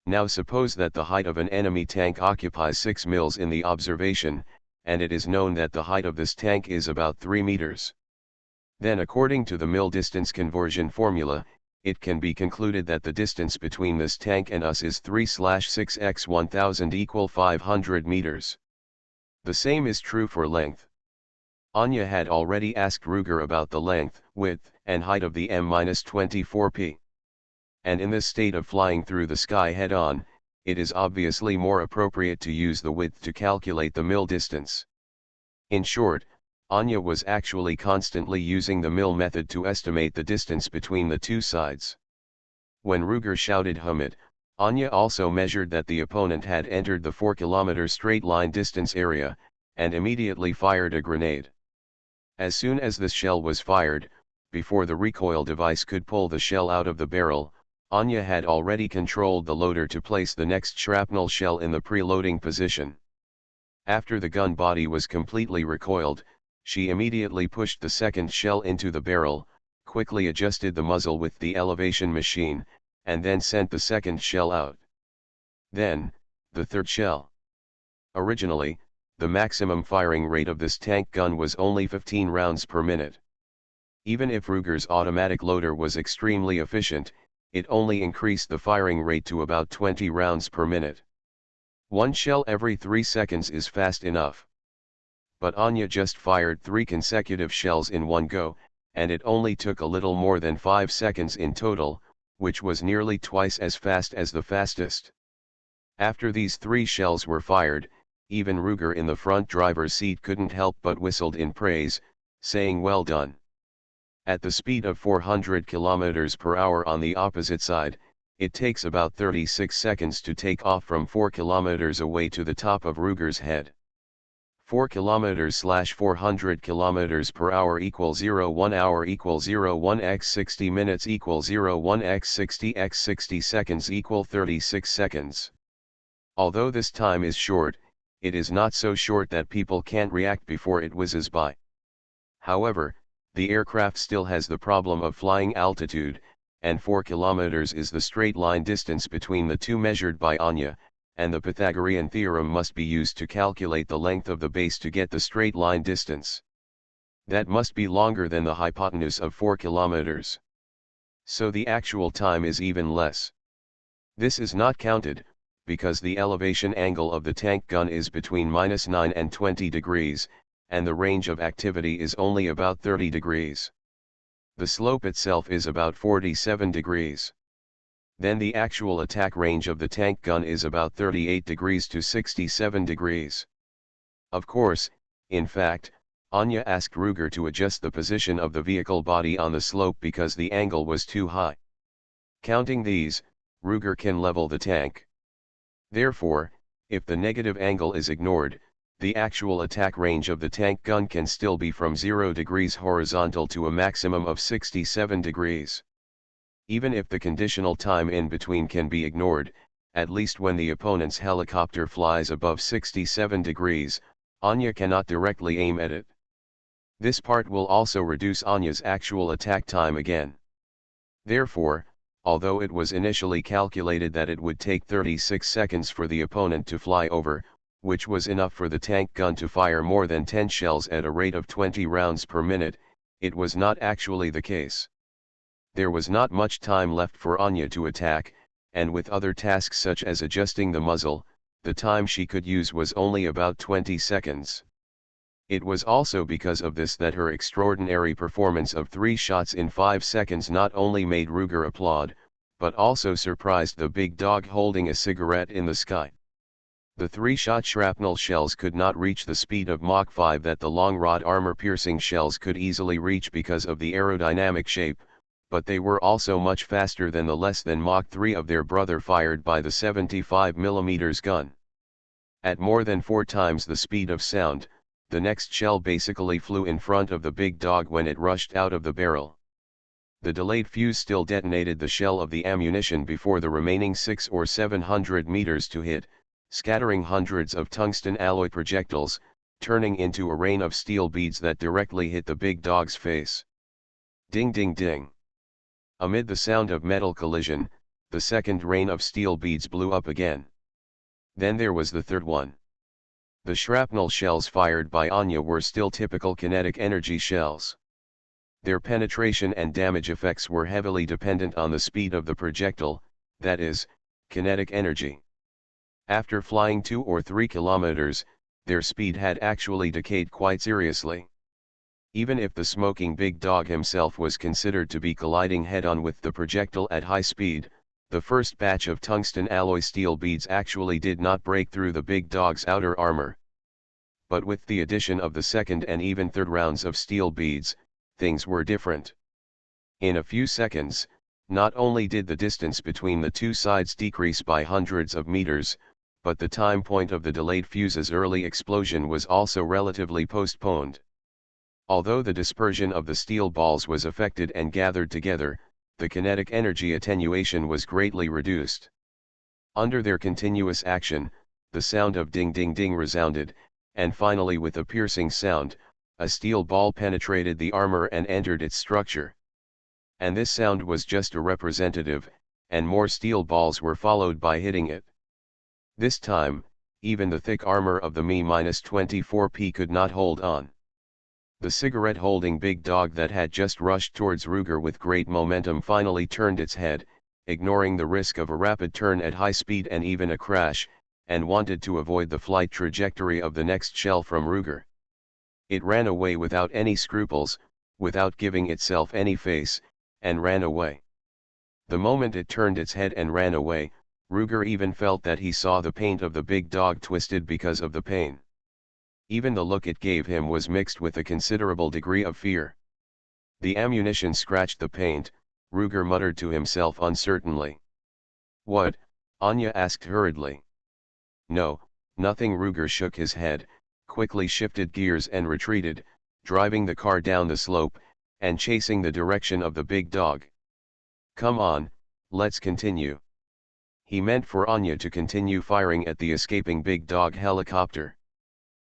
Now suppose that the height of an enemy tank occupies 6 mils in the observation, and it is known that the height of this tank is about 3 meters. Then according to the mil distance conversion formula, it can be concluded that the distance between this tank and us is 3/6 × 1000 = 500 meters. The same is true for length. Anya had already asked Ruger about the length, width, and height of the M-24P. And in this state of flying through the sky head-on, it is obviously more appropriate to use the width to calculate the mil distance. In short, Anya was actually constantly using the mil method to estimate the distance between the two sides. When Ruger shouted "Humid," Anya also measured that the opponent had entered the 4-kilometer straight-line distance area, and immediately fired a grenade. As soon as this shell was fired, before the recoil device could pull the shell out of the barrel, Anya had already controlled the loader to place the next shrapnel shell in the preloading position. After the gun body was completely recoiled, she immediately pushed the second shell into the barrel, quickly adjusted the muzzle with the elevation machine, and then sent the second shell out. Then, the third shell. Originally, the maximum firing rate of this tank gun was only 15 rounds per minute. Even if Ruger's automatic loader was extremely efficient, it only increased the firing rate to about 20 rounds per minute. One shell every 3 seconds is fast enough. But Anya just fired 3 consecutive shells in one go, and it only took a little more than 5 seconds in total, which was nearly twice as fast as the fastest. After these 3 shells were fired, even Ruger in the front driver's seat couldn't help but whistled in praise, saying "Well done." At the speed of 400 km per hour on the opposite side, it takes about 36 seconds to take off from 4 km away to the top of Ruger's head. 4 km/400 km per hour equals 0 1 hour equals 0 1 x 60 minutes equals 0 1 x 60 x 60 seconds equal 36 seconds. Although this time is short, it is not so short that people can't react before it whizzes by. However, the aircraft still has the problem of flying altitude, and 4 kilometers is the straight line distance between the two measured by Anya, and the Pythagorean theorem must be used to calculate the length of the base to get the straight line distance. That must be longer than the hypotenuse of 4 kilometers. So the actual time is even less. This is not counted, because the elevation angle of the tank gun is between -9 and 20 degrees, and the range of activity is only about 30 degrees. The slope itself is about 47 degrees. Then the actual attack range of the tank gun is about 38 degrees to 67 degrees. Of course, in fact, Anya asked Ruger to adjust the position of the vehicle body on the slope because the angle was too high. Counting these, Ruger can level the tank. Therefore, if the negative angle is ignored, the actual attack range of the tank gun can still be from 0 degrees horizontal to a maximum of 67 degrees. Even if the conditional time in between can be ignored, at least when the opponent's helicopter flies above 67 degrees, Anya cannot directly aim at it. This part will also reduce Anya's actual attack time again. Therefore, although it was initially calculated that it would take 36 seconds for the opponent to fly over, which was enough for the tank gun to fire more than 10 shells at a rate of 20 rounds per minute, it was not actually the case. There was not much time left for Anya to attack, and with other tasks such as adjusting the muzzle, the time she could use was only about 20 seconds. It was also because of this that her extraordinary performance of 3 shots in 5 seconds not only made Ruger applaud, but also surprised the big dog holding a cigarette in the sky. The 3-shot shrapnel shells could not reach the speed of Mach 5 that the long-rod armor-piercing shells could easily reach because of the aerodynamic shape, but they were also much faster than the less than Mach 3 of their brother fired by the 75mm gun. At more than 4 times the speed of sound, the next shell basically flew in front of the big dog when it rushed out of the barrel. The delayed fuse still detonated the shell of the ammunition before the remaining 600 or 700 meters to hit, scattering hundreds of tungsten alloy projectiles, turning into a rain of steel beads that directly hit the big dog's face. Ding ding ding. Amid the sound of metal collision, the second rain of steel beads blew up again. Then there was the third one. The shrapnel shells fired by Anya were still typical kinetic energy shells. Their penetration and damage effects were heavily dependent on the speed of the projectile, that is, kinetic energy. After flying 2 or 3 kilometers, their speed had actually decayed quite seriously. Even if the smoking big dog himself was considered to be colliding head-on with the projectile at high speed, the first batch of tungsten alloy steel beads actually did not break through the big dog's outer armor. But with the addition of the second and even third rounds of steel beads, things were different. In a few seconds, not only did the distance between the two sides decrease by hundreds of meters, but the time point of the delayed fuse's early explosion was also relatively postponed. Although the dispersion of the steel balls was affected and gathered together, the kinetic energy attenuation was greatly reduced. Under their continuous action, the sound of ding ding ding resounded, and finally with a piercing sound, a steel ball penetrated the armor and entered its structure. And this sound was just a representative, and more steel balls were followed by hitting it. This time, even the thick armor of the Mi-24P could not hold on. The cigarette-holding big dog that had just rushed towards Ruger with great momentum finally turned its head, ignoring the risk of a rapid turn at high speed and even a crash, and wanted to avoid the flight trajectory of the next shell from Ruger. It ran away without any scruples, without giving itself any face, and ran away. The moment it turned its head and ran away, Ruger even felt that he saw the paint of the big dog twisted because of the pain. Even the look it gave him was mixed with a considerable degree of fear. The ammunition scratched the paint, Ruger muttered to himself uncertainly. "What?" Anya asked hurriedly. "No, nothing." Ruger shook his head, quickly shifted gears and retreated, driving the car down the slope, and chasing the direction of the big dog. "Come on, let's continue." He meant for Anya to continue firing at the escaping big dog helicopter.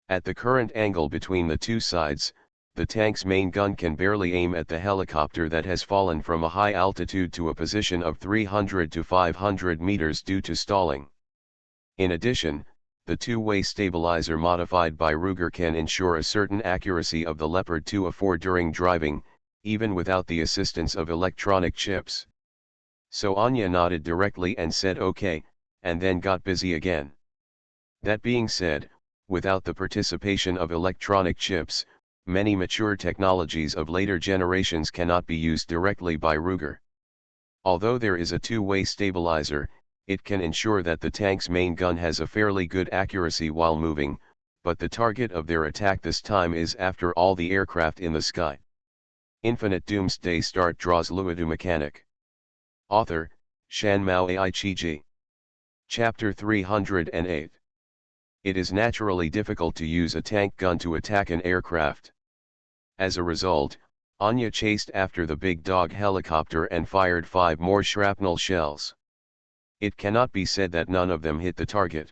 At the current angle between the two sides, the tank's main gun can barely aim at the helicopter that has fallen from a high altitude to a position of 300 to 500 meters due to stalling. In addition, the two-way stabilizer modified by Ruger can ensure a certain accuracy of the Leopard 2A4 during driving, even without the assistance of electronic chips. So Anya nodded directly and said okay, and then got busy again. That being said, without the participation of electronic chips, many mature technologies of later generations cannot be used directly by Ruger. Although there is a two-way stabilizer, it can ensure that the tank's main gun has a fairly good accuracy while moving, but the target of their attack this time is after all the aircraft in the sky. Infinite Doomsday Start draws Luodu Mechanic. Author, Shan Mao Ai Chi Ji. Chapter 308. It is naturally difficult to use a tank gun to attack an aircraft. As a result, Anya chased after the big dog helicopter and fired 5 more shrapnel shells. It cannot be said that none of them hit the target.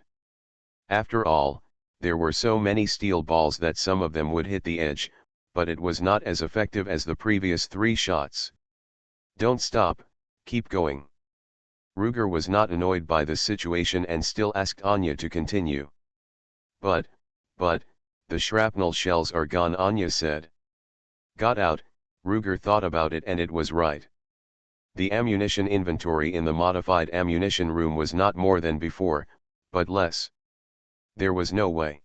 After all, there were so many steel balls that some of them would hit the edge, but it was not as effective as the previous 3 shots. "Don't stop, keep going." Ruger was not annoyed by the situation and still asked Anya to continue. But, the shrapnel shells are gone, Anya said. Got out, Ruger thought about it and it was right. The ammunition inventory in the modified ammunition room was not more than before, but less. There was no way.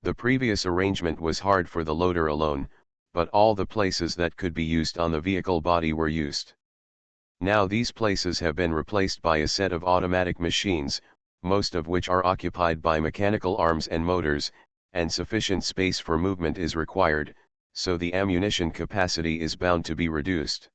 The previous arrangement was hard for the loader alone, but all the places that could be used on the vehicle body were used. Now these places have been replaced by a set of automatic machines, most of which are occupied by mechanical arms and motors, and sufficient space for movement is required, so the ammunition capacity is bound to be reduced.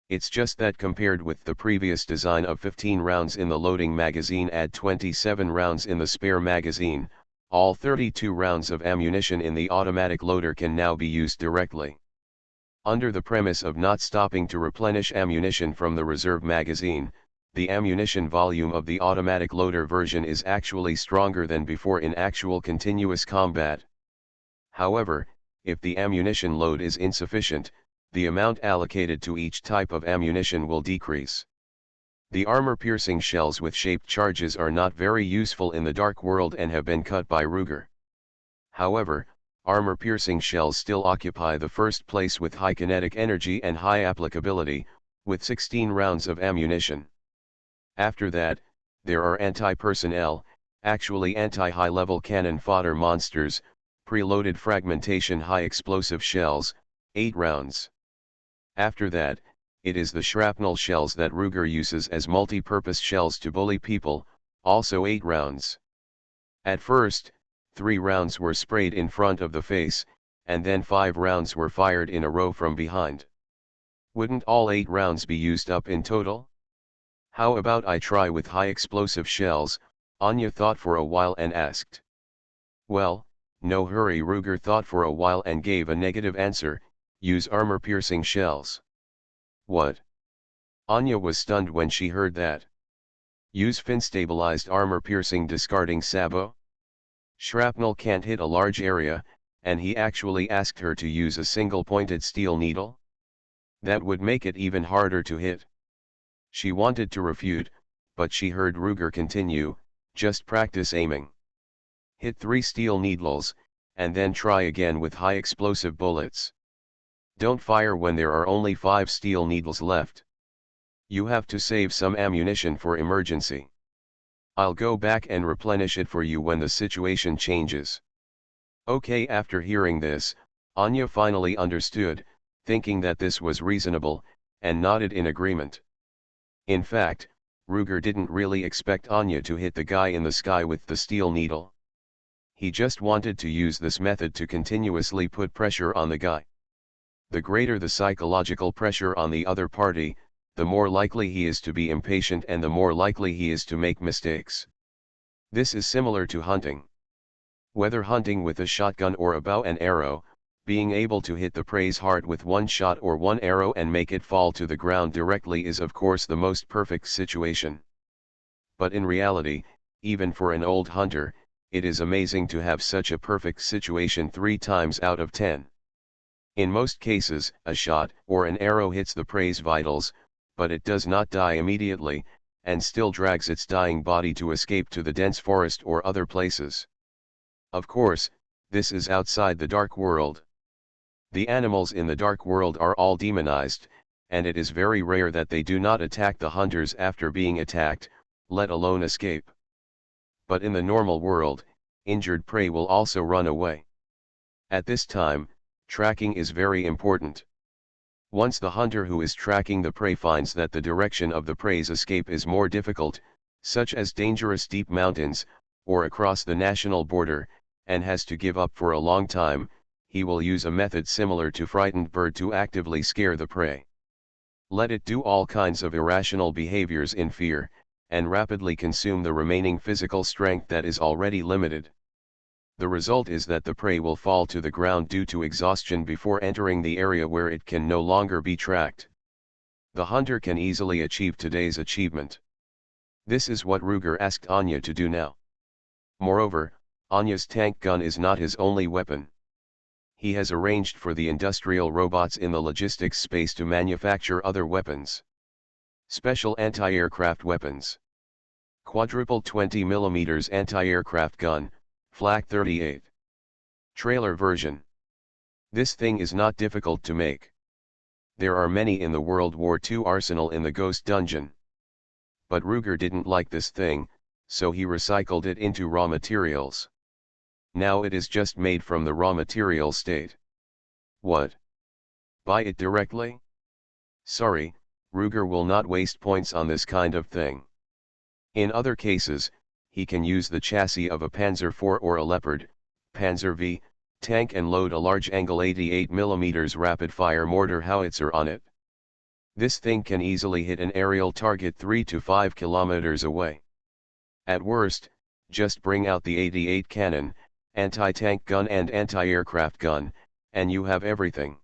It's just that compared with the previous design of 15 rounds in the loading magazine, add 27 rounds in the spare magazine, all 32 rounds of ammunition in the automatic loader can now be used directly. Under the premise of not stopping to replenish ammunition from the reserve magazine, the ammunition volume of the automatic loader version is actually stronger than before in actual continuous combat. However, if the ammunition load is insufficient, the amount allocated to each type of ammunition will decrease. The armor-piercing shells with shaped charges are not very useful in the Dark World and have been cut by Ruger. However, armor-piercing shells still occupy the first place with high kinetic energy and high applicability, with 16 rounds of ammunition. After that, there are anti-personnel, actually anti-high-level cannon fodder monsters, preloaded fragmentation high-explosive shells, 8 rounds. After that, it is the shrapnel shells that Ruger uses as multi-purpose shells to bully people, also 8 rounds. At first, 3 rounds were sprayed in front of the face, and then 5 rounds were fired in a row from behind. Wouldn't all 8 rounds be used up in total? How about I try with high explosive shells? Anya thought for a while and asked. Well, no hurry. Ruger thought for a while and gave a negative answer, use armor-piercing shells. What? Anya was stunned when she heard that. Use fin-stabilized armor-piercing discarding sabot? Shrapnel can't hit a large area, and he actually asked her to use a single-pointed steel needle? That would make it even harder to hit. She wanted to refute, but she heard Ruger continue, just practice aiming. Hit 3 steel needles, and then try again with high explosive bullets. Don't fire when there are only 5 steel needles left. You have to save some ammunition for emergency. I'll go back and replenish it for you when the situation changes. Okay. After hearing this, Anya finally understood, thinking that this was reasonable, and nodded in agreement. In fact, Ruger didn't really expect Anya to hit the guy in the sky with the steel needle. He just wanted to use this method to continuously put pressure on the guy. The greater the psychological pressure on the other party, the more likely he is to be impatient and the more likely he is to make mistakes. This is similar to hunting. Whether hunting with a shotgun or a bow and arrow, being able to hit the prey's heart with one shot or one arrow and make it fall to the ground directly is of course the most perfect situation. But in reality, even for an old hunter, it is amazing to have such a perfect situation 3 times out of 10. In most cases, a shot or an arrow hits the prey's vitals, but it does not die immediately, and still drags its dying body to escape to the dense forest or other places. Of course, this is outside the Dark World. The animals in the Dark World are all demonized, and it is very rare that they do not attack the hunters after being attacked, let alone escape. But in the normal world, injured prey will also run away. At this time, tracking is very important. Once the hunter who is tracking the prey finds that the direction of the prey's escape is more difficult, such as dangerous deep mountains, or across the national border, and has to give up for a long time, he will use a method similar to frightened bird to actively scare the prey. Let it do all kinds of irrational behaviors in fear, and rapidly consume the remaining physical strength that is already limited. The result is that the prey will fall to the ground due to exhaustion before entering the area where it can no longer be tracked. The hunter can easily achieve today's achievement. This is what Ruger asked Anya to do now. Moreover, Anya's tank gun is not his only weapon. He has arranged for the industrial robots in the logistics space to manufacture other weapons. Special anti-aircraft weapons. Quadruple 20mm anti-aircraft gun, Flak 38. Trailer version. This thing is not difficult to make. There are many in the World War II arsenal in the Ghost Dungeon. But Ruger didn't like this thing, so he recycled it into raw materials. Now it is just made from the raw material state. What? Buy it directly? Sorry, Ruger will not waste points on this kind of thing. In other cases, he can use the chassis of a Panzer IV or a Leopard, Panzer V, tank and load a large angle 88mm rapid-fire mortar howitzer on it. This thing can easily hit an aerial target 3 to 5 kilometers away. At worst, just bring out the 88 cannon, anti-tank gun and anti-aircraft gun, and you have everything.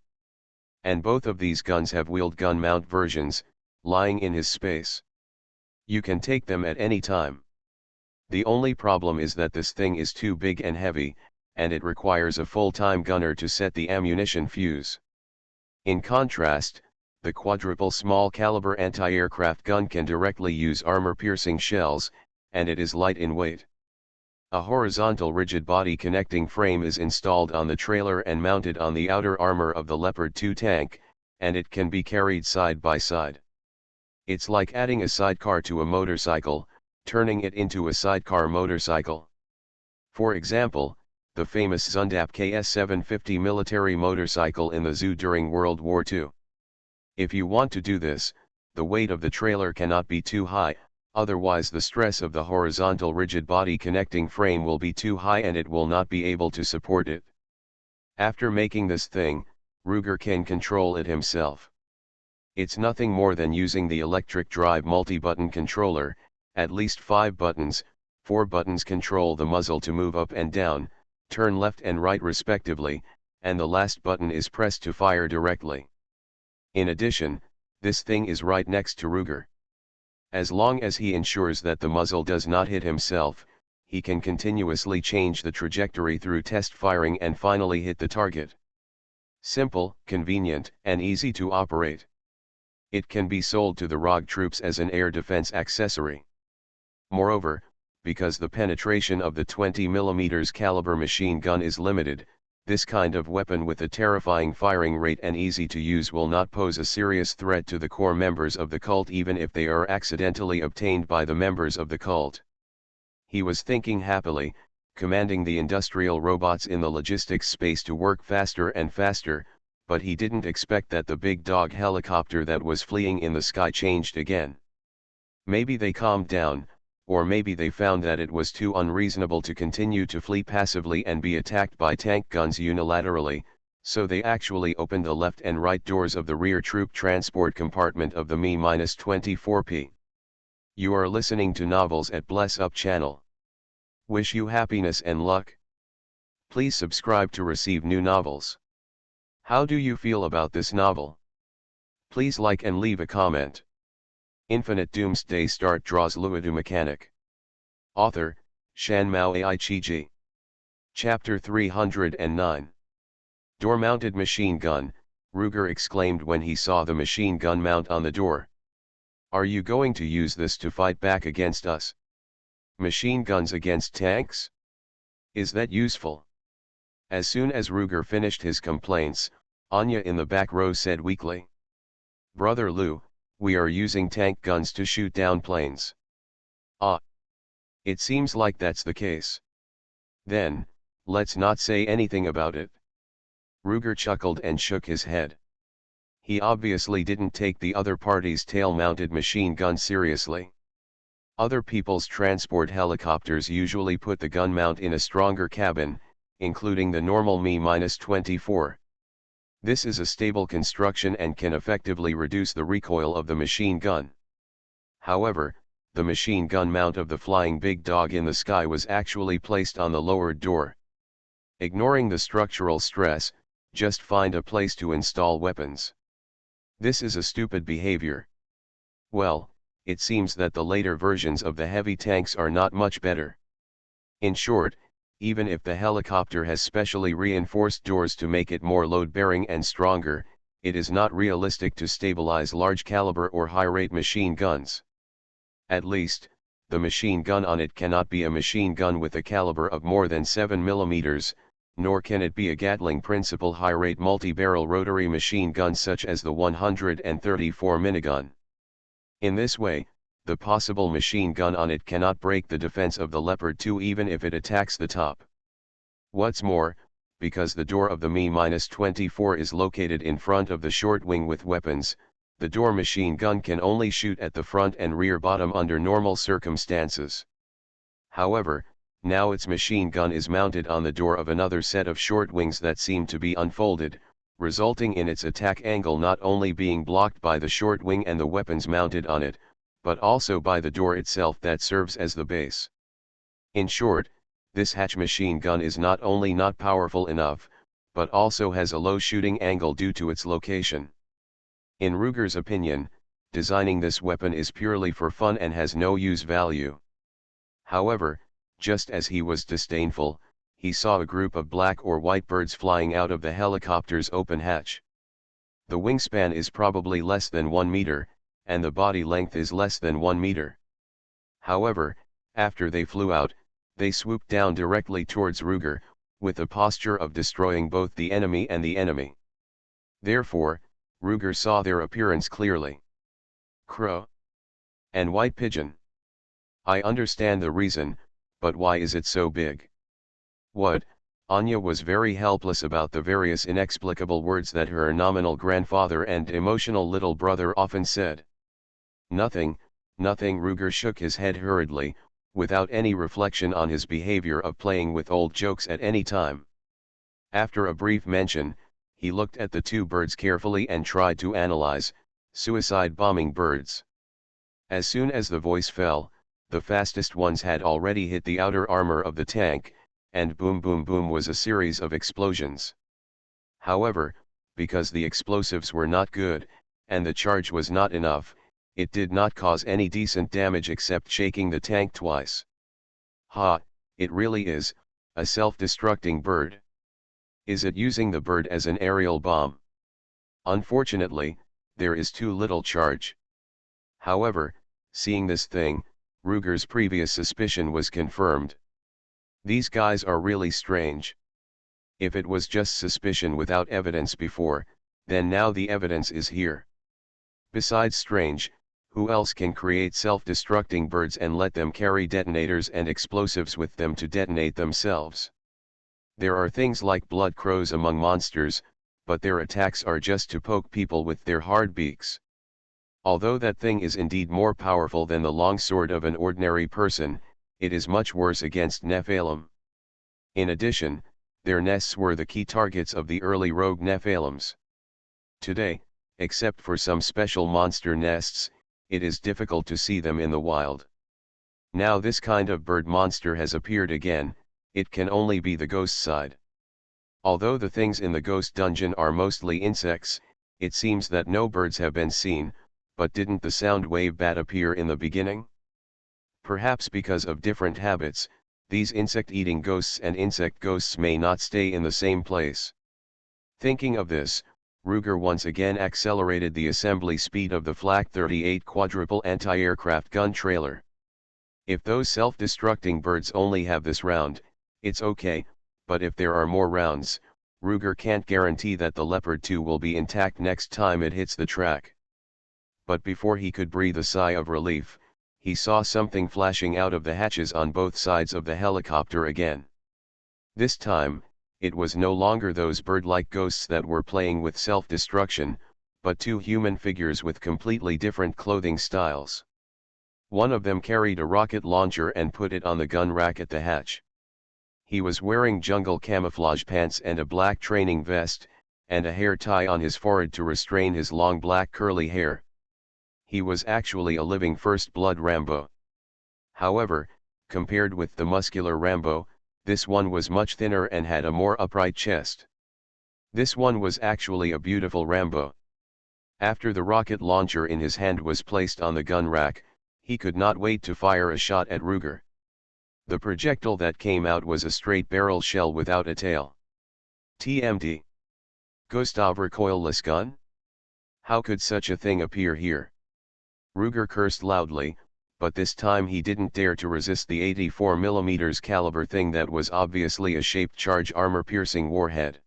And both of these guns have wheeled gun mount versions, lying in his space. You can take them at any time. The only problem is that this thing is too big and heavy, and it requires a full-time gunner to set the ammunition fuse. In contrast, the quadruple small caliber anti-aircraft gun can directly use armor-piercing shells, and it is light in weight. A horizontal rigid body connecting frame is installed on the trailer and mounted on the outer armor of the Leopard 2 tank, and it can be carried side by side. It's like adding a sidecar to a motorcycle, turning it into a sidecar motorcycle. For example, the famous Zundap KS750 military motorcycle in the zoo during World War II. If you want to do this, the weight of the trailer cannot be too high, otherwise the stress of the horizontal rigid body connecting frame will be too high and it will not be able to support it. After making this thing, Ruger can control it himself. It's nothing more than using the electric drive multi-button controller. At least 5 buttons, 4 buttons control the muzzle to move up and down, turn left and right respectively, and the last button is pressed to fire directly. In addition, this thing is right next to Ruger. As long as he ensures that the muzzle does not hit himself, he can continuously change the trajectory through test firing and finally hit the target. Simple, convenient, and easy to operate. It can be sold to the ROG troops as an air defense accessory. Moreover, because the penetration of the 20mm caliber machine gun is limited, this kind of weapon with a terrifying firing rate and easy to use will not pose a serious threat to the core members of the cult even if they are accidentally obtained by the members of the cult. He was thinking happily, commanding the industrial robots in the logistics space to work faster and faster, but he didn't expect that the big dog helicopter that was fleeing in the sky changed again. Maybe they calmed down, or maybe they found that it was too unreasonable to continue to flee passively and be attacked by tank guns unilaterally, so they actually opened the left and right doors of the rear troop transport compartment of the Me-24P. You are listening to Novels at Bless Up channel. Wish you happiness and luck. Please subscribe to receive new novels. How do you feel about this novel? Please like and leave a comment. Infinite Doomsday Start draws Luodu mechanic. Author, Shanmao Aichiji. Chapter 309. Door-mounted machine gun, Ruger exclaimed when he saw the machine gun mount on the door. Are you going to use this to fight back against us? Machine guns against tanks? Is that useful? As soon as Ruger finished his complaints, Anya in the back row said weakly. Brother Lu, we are using tank guns to shoot down planes. Ah. It seems like that's the case. Then, let's not say anything about it. Ruger chuckled and shook his head. He obviously didn't take the other party's tail-mounted machine gun seriously. Other people's transport helicopters usually put the gun mount in a stronger cabin, including the normal Me-24. This is a stable construction and can effectively reduce the recoil of the machine gun. However, the machine gun mount of the flying big dog in the sky was actually placed on the lowered door. Ignoring the structural stress, just find a place to install weapons. This is a stupid behavior. Well, it seems that the later versions of the heavy tanks are not much better. In short, even if the helicopter has specially reinforced doors to make it more load-bearing and stronger, it is not realistic to stabilize large-caliber or high-rate machine guns. At least, the machine gun on it cannot be a machine gun with a caliber of more than 7 mm, nor can it be a Gatling principle high-rate multi-barrel rotary machine gun such as the 134 minigun. In this way, the possible machine gun on it cannot break the defense of the Leopard 2 even if it attacks the top. What's more, because the door of the Me-24 is located in front of the short wing with weapons, the door machine gun can only shoot at the front and rear bottom under normal circumstances. However, now its machine gun is mounted on the door of another set of short wings that seem to be unfolded, resulting in its attack angle not only being blocked by the short wing and the weapons mounted on it, but also by the door itself that serves as the base. In short, this hatch machine gun is not only not powerful enough, but also has a low shooting angle due to its location. In Ruger's opinion, designing this weapon is purely for fun and has no use value. However, just as he was disdainful, he saw a group of black or white birds flying out of the helicopter's open hatch. The wingspan is probably less than 1 meter, and the body length is less than 1 meter. However, after they flew out, they swooped down directly towards Ruger, with a posture of destroying both the enemy and the enemy. Therefore, Ruger saw their appearance clearly. Crow and white pigeon. I understand the reason, but why is it so big? What? Anya was very helpless about the various inexplicable words that her nominal grandfather and emotional little brother often said. Nothing, nothing. Ruger shook his head hurriedly, without any reflection on his behavior of playing with old jokes at any time. After a brief mention, he looked at the two birds carefully and tried to analyze, suicide bombing birds. As soon as the voice fell, the fastest ones had already hit the outer armor of the tank, and boom boom boom was a series of explosions. However, because the explosives were not good, and the charge was not enough, it did not cause any decent damage except shaking the tank twice. Ha, it really is, a self-destructing bird. Is it using the bird as an aerial bomb? Unfortunately, there is too little charge. However, seeing this thing, Ruger's previous suspicion was confirmed. These guys are really strange. If it was just suspicion without evidence before, then now the evidence is here. Besides strange, who else can create self-destructing birds and let them carry detonators and explosives with them to detonate themselves? There are things like blood crows among monsters, but their attacks are just to poke people with their hard beaks. Although that thing is indeed more powerful than the longsword of an ordinary person, it is much worse against Nephilim. In addition, their nests were the key targets of the early rogue Nephilims. Today, except for some special monster nests, it is difficult to see them in the wild. Now this kind of bird monster has appeared again, it can only be the ghost side. Although the things in the ghost dungeon are mostly insects, it seems that no birds have been seen, but didn't the sound wave bat appear in the beginning? Perhaps because of different habits, these insect-eating ghosts and insect ghosts may not stay in the same place. Thinking of this, Ruger once again accelerated the assembly speed of the Flak 38 quadruple anti-aircraft gun trailer. If those self-destructing birds only have this round, it's okay, but if there are more rounds, Ruger can't guarantee that the Leopard 2 will be intact next time it hits the track. But before he could breathe a sigh of relief, he saw something flashing out of the hatches on both sides of the helicopter again. This time, it was no longer those bird-like ghosts that were playing with self-destruction, but two human figures with completely different clothing styles. One of them carried a rocket launcher and put it on the gun rack at the hatch. He was wearing jungle camouflage pants and a black training vest, and a hair tie on his forehead to restrain his long black curly hair. He was actually a living First Blood Rambo. However, compared with the muscular Rambo, this one was much thinner and had a more upright chest. This one was actually a beautiful Rambo. After the rocket launcher in his hand was placed on the gun rack, he could not wait to fire a shot at Ruger. The projectile that came out was a straight barrel shell without a tail. TMD. Gustav recoilless gun? How could such a thing appear here? Ruger cursed loudly, but this time he didn't dare to resist the 84mm caliber thing that was obviously a shaped charge armor-piercing warhead.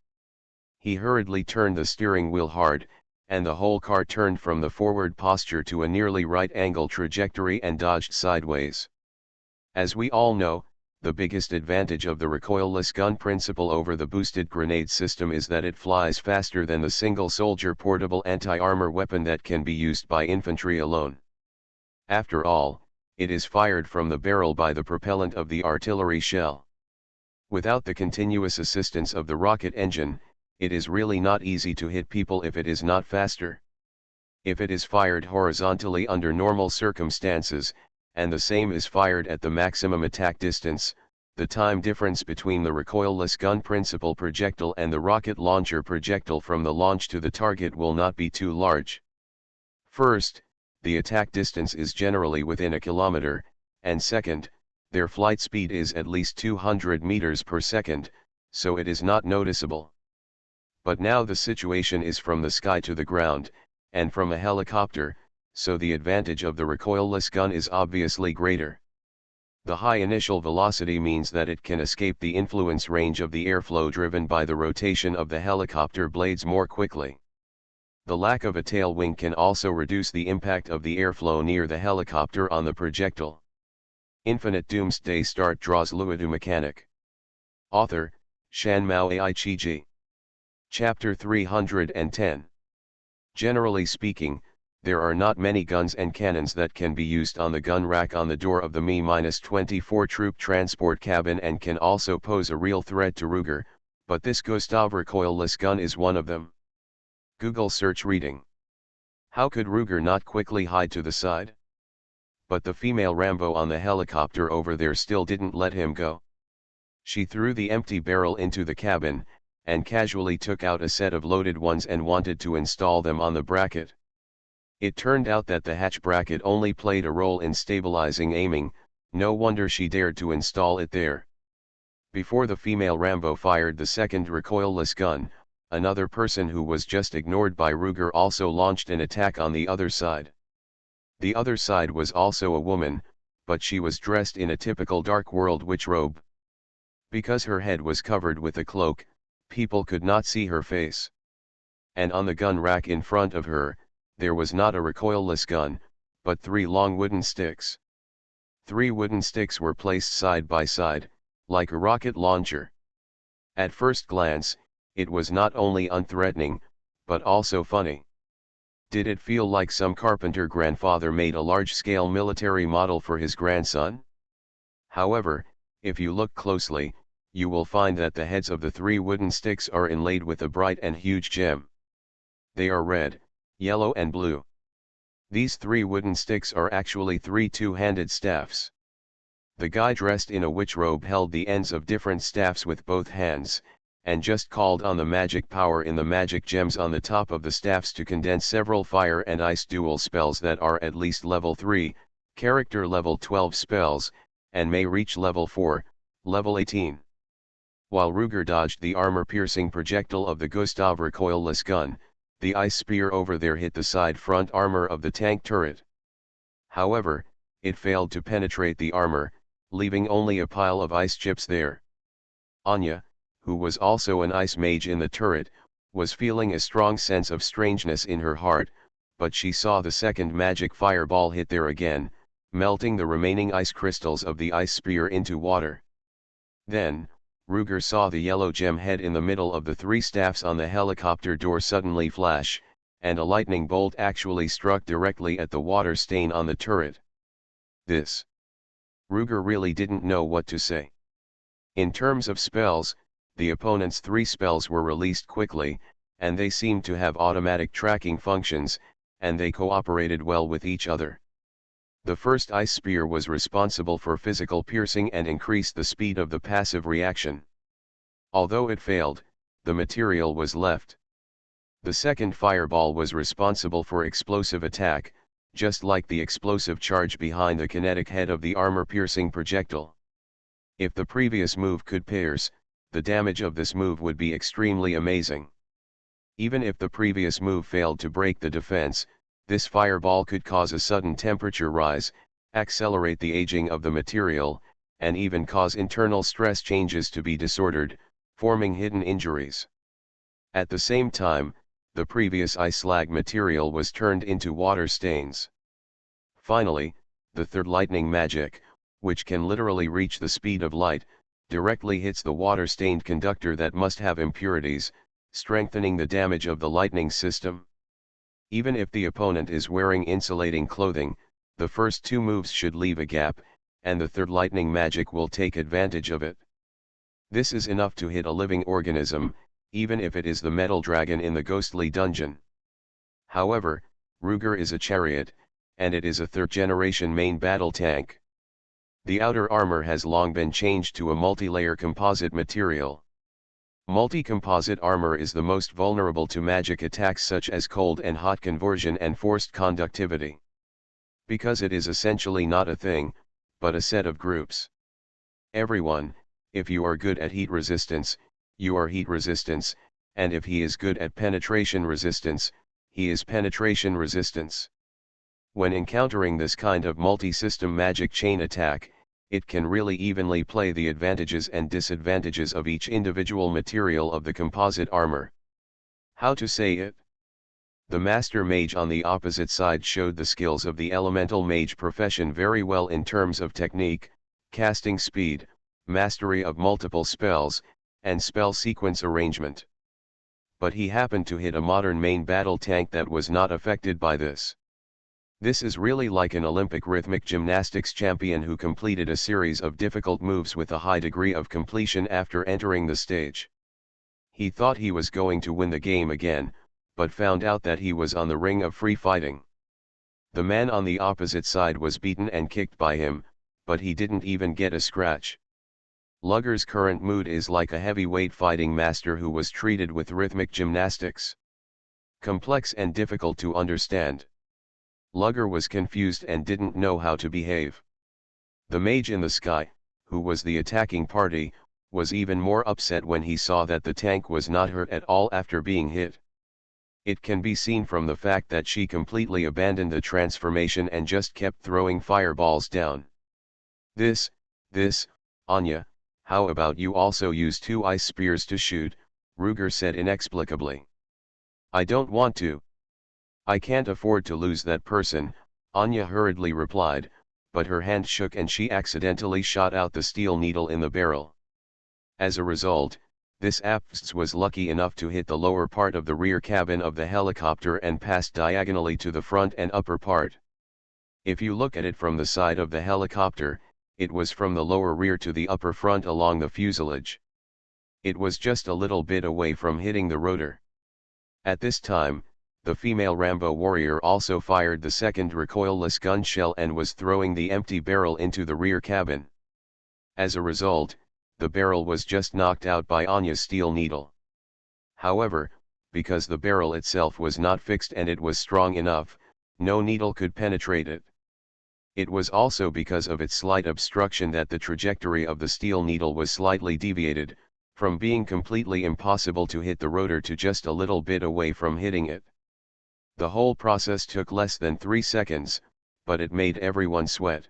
He hurriedly turned the steering wheel hard, and the whole car turned from the forward posture to a nearly right-angle trajectory and dodged sideways. As we all know, the biggest advantage of the recoilless gun principle over the boosted grenade system is that it flies faster than the single-soldier portable anti-armor weapon that can be used by infantry alone. After all, it is fired from the barrel by the propellant of the artillery shell. Without the continuous assistance of the rocket engine, it is really not easy to hit people if it is not faster. If it is fired horizontally under normal circumstances, and the same is fired at the maximum attack distance, the time difference between the recoilless gun principle projectile and the rocket launcher projectile from the launch to the target will not be too large. First, the attack distance is generally within a kilometer, and second, their flight speed is at least 200 meters per second, so it is not noticeable. But now the situation is from the sky to the ground, and from a helicopter, so the advantage of the recoilless gun is obviously greater. The high initial velocity means that it can escape the influence range of the airflow driven by the rotation of the helicopter blades more quickly. The lack of a tail wing can also reduce the impact of the airflow near the helicopter on the projectile. Infinite Doomsday Start draws Luodu mechanic. Author, Shanmao Aichiji. Chapter 310. Generally speaking, there are not many guns and cannons that can be used on the gun rack on the door of the Mi-24 troop transport cabin and can also pose a real threat to Ruger, but this Gustav recoilless gun is one of them. Google search reading. How could Ruger not quickly hide to the side? But the female Rambo on the helicopter over there still didn't let him go. She threw the empty barrel into the cabin, and casually took out a set of loaded ones and wanted to install them on the bracket. It turned out that the hatch bracket only played a role in stabilizing aiming, no wonder she dared to install it there. Before the female Rambo fired the second recoilless gun, another person who was just ignored by Ruger also launched an attack on the other side. The other side was also a woman, but she was dressed in a typical Dark World witch robe. Because her head was covered with a cloak, people could not see her face. And on the gun rack in front of her, there was not a recoilless gun, but 3 long wooden sticks. 3 wooden sticks were placed side by side, like a rocket launcher. At first glance, it was not only unthreatening, but also funny. Did it feel like some carpenter grandfather made a large-scale military model for his grandson? However, if you look closely, you will find that the heads of the 3 wooden sticks are inlaid with a bright and huge gem. They are red, yellow and blue. These 3 wooden sticks are actually 3 two-handed staffs. The guy dressed in a witch robe held the ends of different staffs with both hands, and just called on the magic power in the magic gems on the top of the staffs to condense several fire and ice dual spells that are at least level 3, character level 12 spells, and may reach level 4, level 18. While Ruger dodged the armor-piercing projectile of the Gustav recoilless gun, the ice spear over there hit the side front armor of the tank turret. However, it failed to penetrate the armor, leaving only a pile of ice chips there. Anya, who was also an ice mage in the turret, was feeling a strong sense of strangeness in her heart, but she saw the second magic fireball hit there again, melting the remaining ice crystals of the ice spear into water. Then, Ruger saw the yellow gem head in the middle of the 3 staffs on the helicopter door suddenly flash, and a lightning bolt actually struck directly at the water stain on the turret. This. Ruger really didn't know what to say. In terms of spells, the opponent's 3 spells were released quickly, and they seemed to have automatic tracking functions, and they cooperated well with each other. The first ice spear was responsible for physical piercing and increased the speed of the passive reaction. Although it failed, the material was left. The second fireball was responsible for explosive attack, just like the explosive charge behind the kinetic head of the armor-piercing projectile. If the previous move could pierce, the damage of this move would be extremely amazing. Even if the previous move failed to break the defense, this fireball could cause a sudden temperature rise, accelerate the aging of the material, and even cause internal stress changes to be disordered, forming hidden injuries. At the same time, the previous ice slag material was turned into water stains. Finally, the third lightning magic, which can literally reach the speed of light, directly hits the water-stained conductor that must have impurities, strengthening the damage of the lightning system. Even if the opponent is wearing insulating clothing, the first two moves should leave a gap, and the third lightning magic will take advantage of it. This is enough to hit a living organism, even if it is the metal dragon in the ghostly dungeon. However, Ruger is a chariot, and it is a third-generation main battle tank. The outer armor has long been changed to a multi-layer composite material. Multi-composite armor is the most vulnerable to magic attacks such as cold and hot conversion and forced conductivity. Because it is essentially not a thing, but a set of groups. Everyone, if you are good at heat resistance, you are heat resistance, and if he is good at penetration resistance, he is penetration resistance. When encountering this kind of multi-system magic chain attack, it can really evenly play the advantages and disadvantages of each individual material of the composite armor. How to say it? The Master Mage on the opposite side showed the skills of the Elemental Mage profession very well in terms of technique, casting speed, mastery of multiple spells, and spell sequence arrangement. But he happened to hit a modern main battle tank that was not affected by this. This is really like an Olympic rhythmic gymnastics champion who completed a series of difficult moves with a high degree of completion after entering the stage. He thought he was going to win the game again, but found out that he was on the ring of free fighting. The man on the opposite side was beaten and kicked by him, but he didn't even get a scratch. Lugger's current mood is like a heavyweight fighting master who was treated with rhythmic gymnastics. Complex and difficult to understand. Lugger was confused and didn't know how to behave. The mage in the sky, who was the attacking party, was even more upset when he saw that the tank was not hurt at all after being hit. It can be seen from the fact that she completely abandoned the transformation and just kept throwing fireballs down. This, Anya, how about you also use 2 ice spears to shoot, Ruger said inexplicably. I don't want to. I can't afford to lose that person, Anya hurriedly replied, but her hand shook and she accidentally shot out the steel needle in the barrel. As a result, this APS was lucky enough to hit the lower part of the rear cabin of the helicopter and pass diagonally to the front and upper part. If you look at it from the side of the helicopter, it was from the lower rear to the upper front along the fuselage. It was just a little bit away from hitting the rotor. At this time, the female Rambo warrior also fired the second recoilless gun shell and was throwing the empty barrel into the rear cabin. As a result, the barrel was just knocked out by Anya's steel needle. However, because the barrel itself was not fixed and it was strong enough, no needle could penetrate it. It was also because of its slight obstruction that the trajectory of the steel needle was slightly deviated, from being completely impossible to hit the rotor to just a little bit away from hitting it. The whole process took less than 3 seconds, but it made everyone sweat.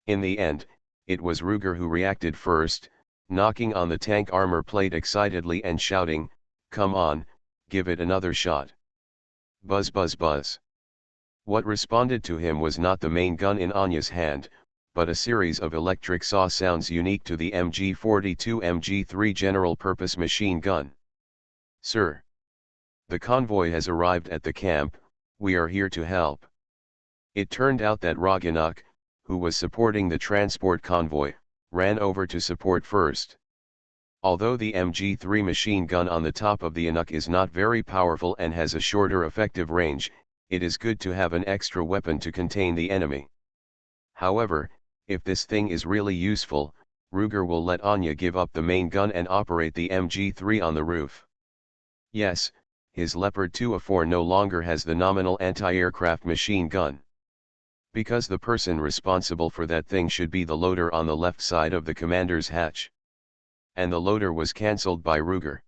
In the end, it was Ruger who reacted first, knocking on the tank armor plate excitedly and shouting, "Come on, give it another shot." Buzz buzz buzz. What responded to him was not the main gun in Anya's hand, but a series of electric saw sounds unique to the MG42 MG3 general-purpose machine gun. "Sir. The convoy has arrived at the camp, we are here to help." It turned out that Ragnarok, who was supporting the transport convoy, ran over to support first. Although the MG3 machine gun on the top of the Inuk is not very powerful and has a shorter effective range, it is good to have an extra weapon to contain the enemy. However, if this thing is really useful, Ruger will let Anya give up the main gun and operate the MG3 on the roof. Yes, his Leopard 2A4 no longer has the nominal anti-aircraft machine gun. Because the person responsible for that thing should be the loader on the left side of the commander's hatch. And the loader was cancelled by Ruger.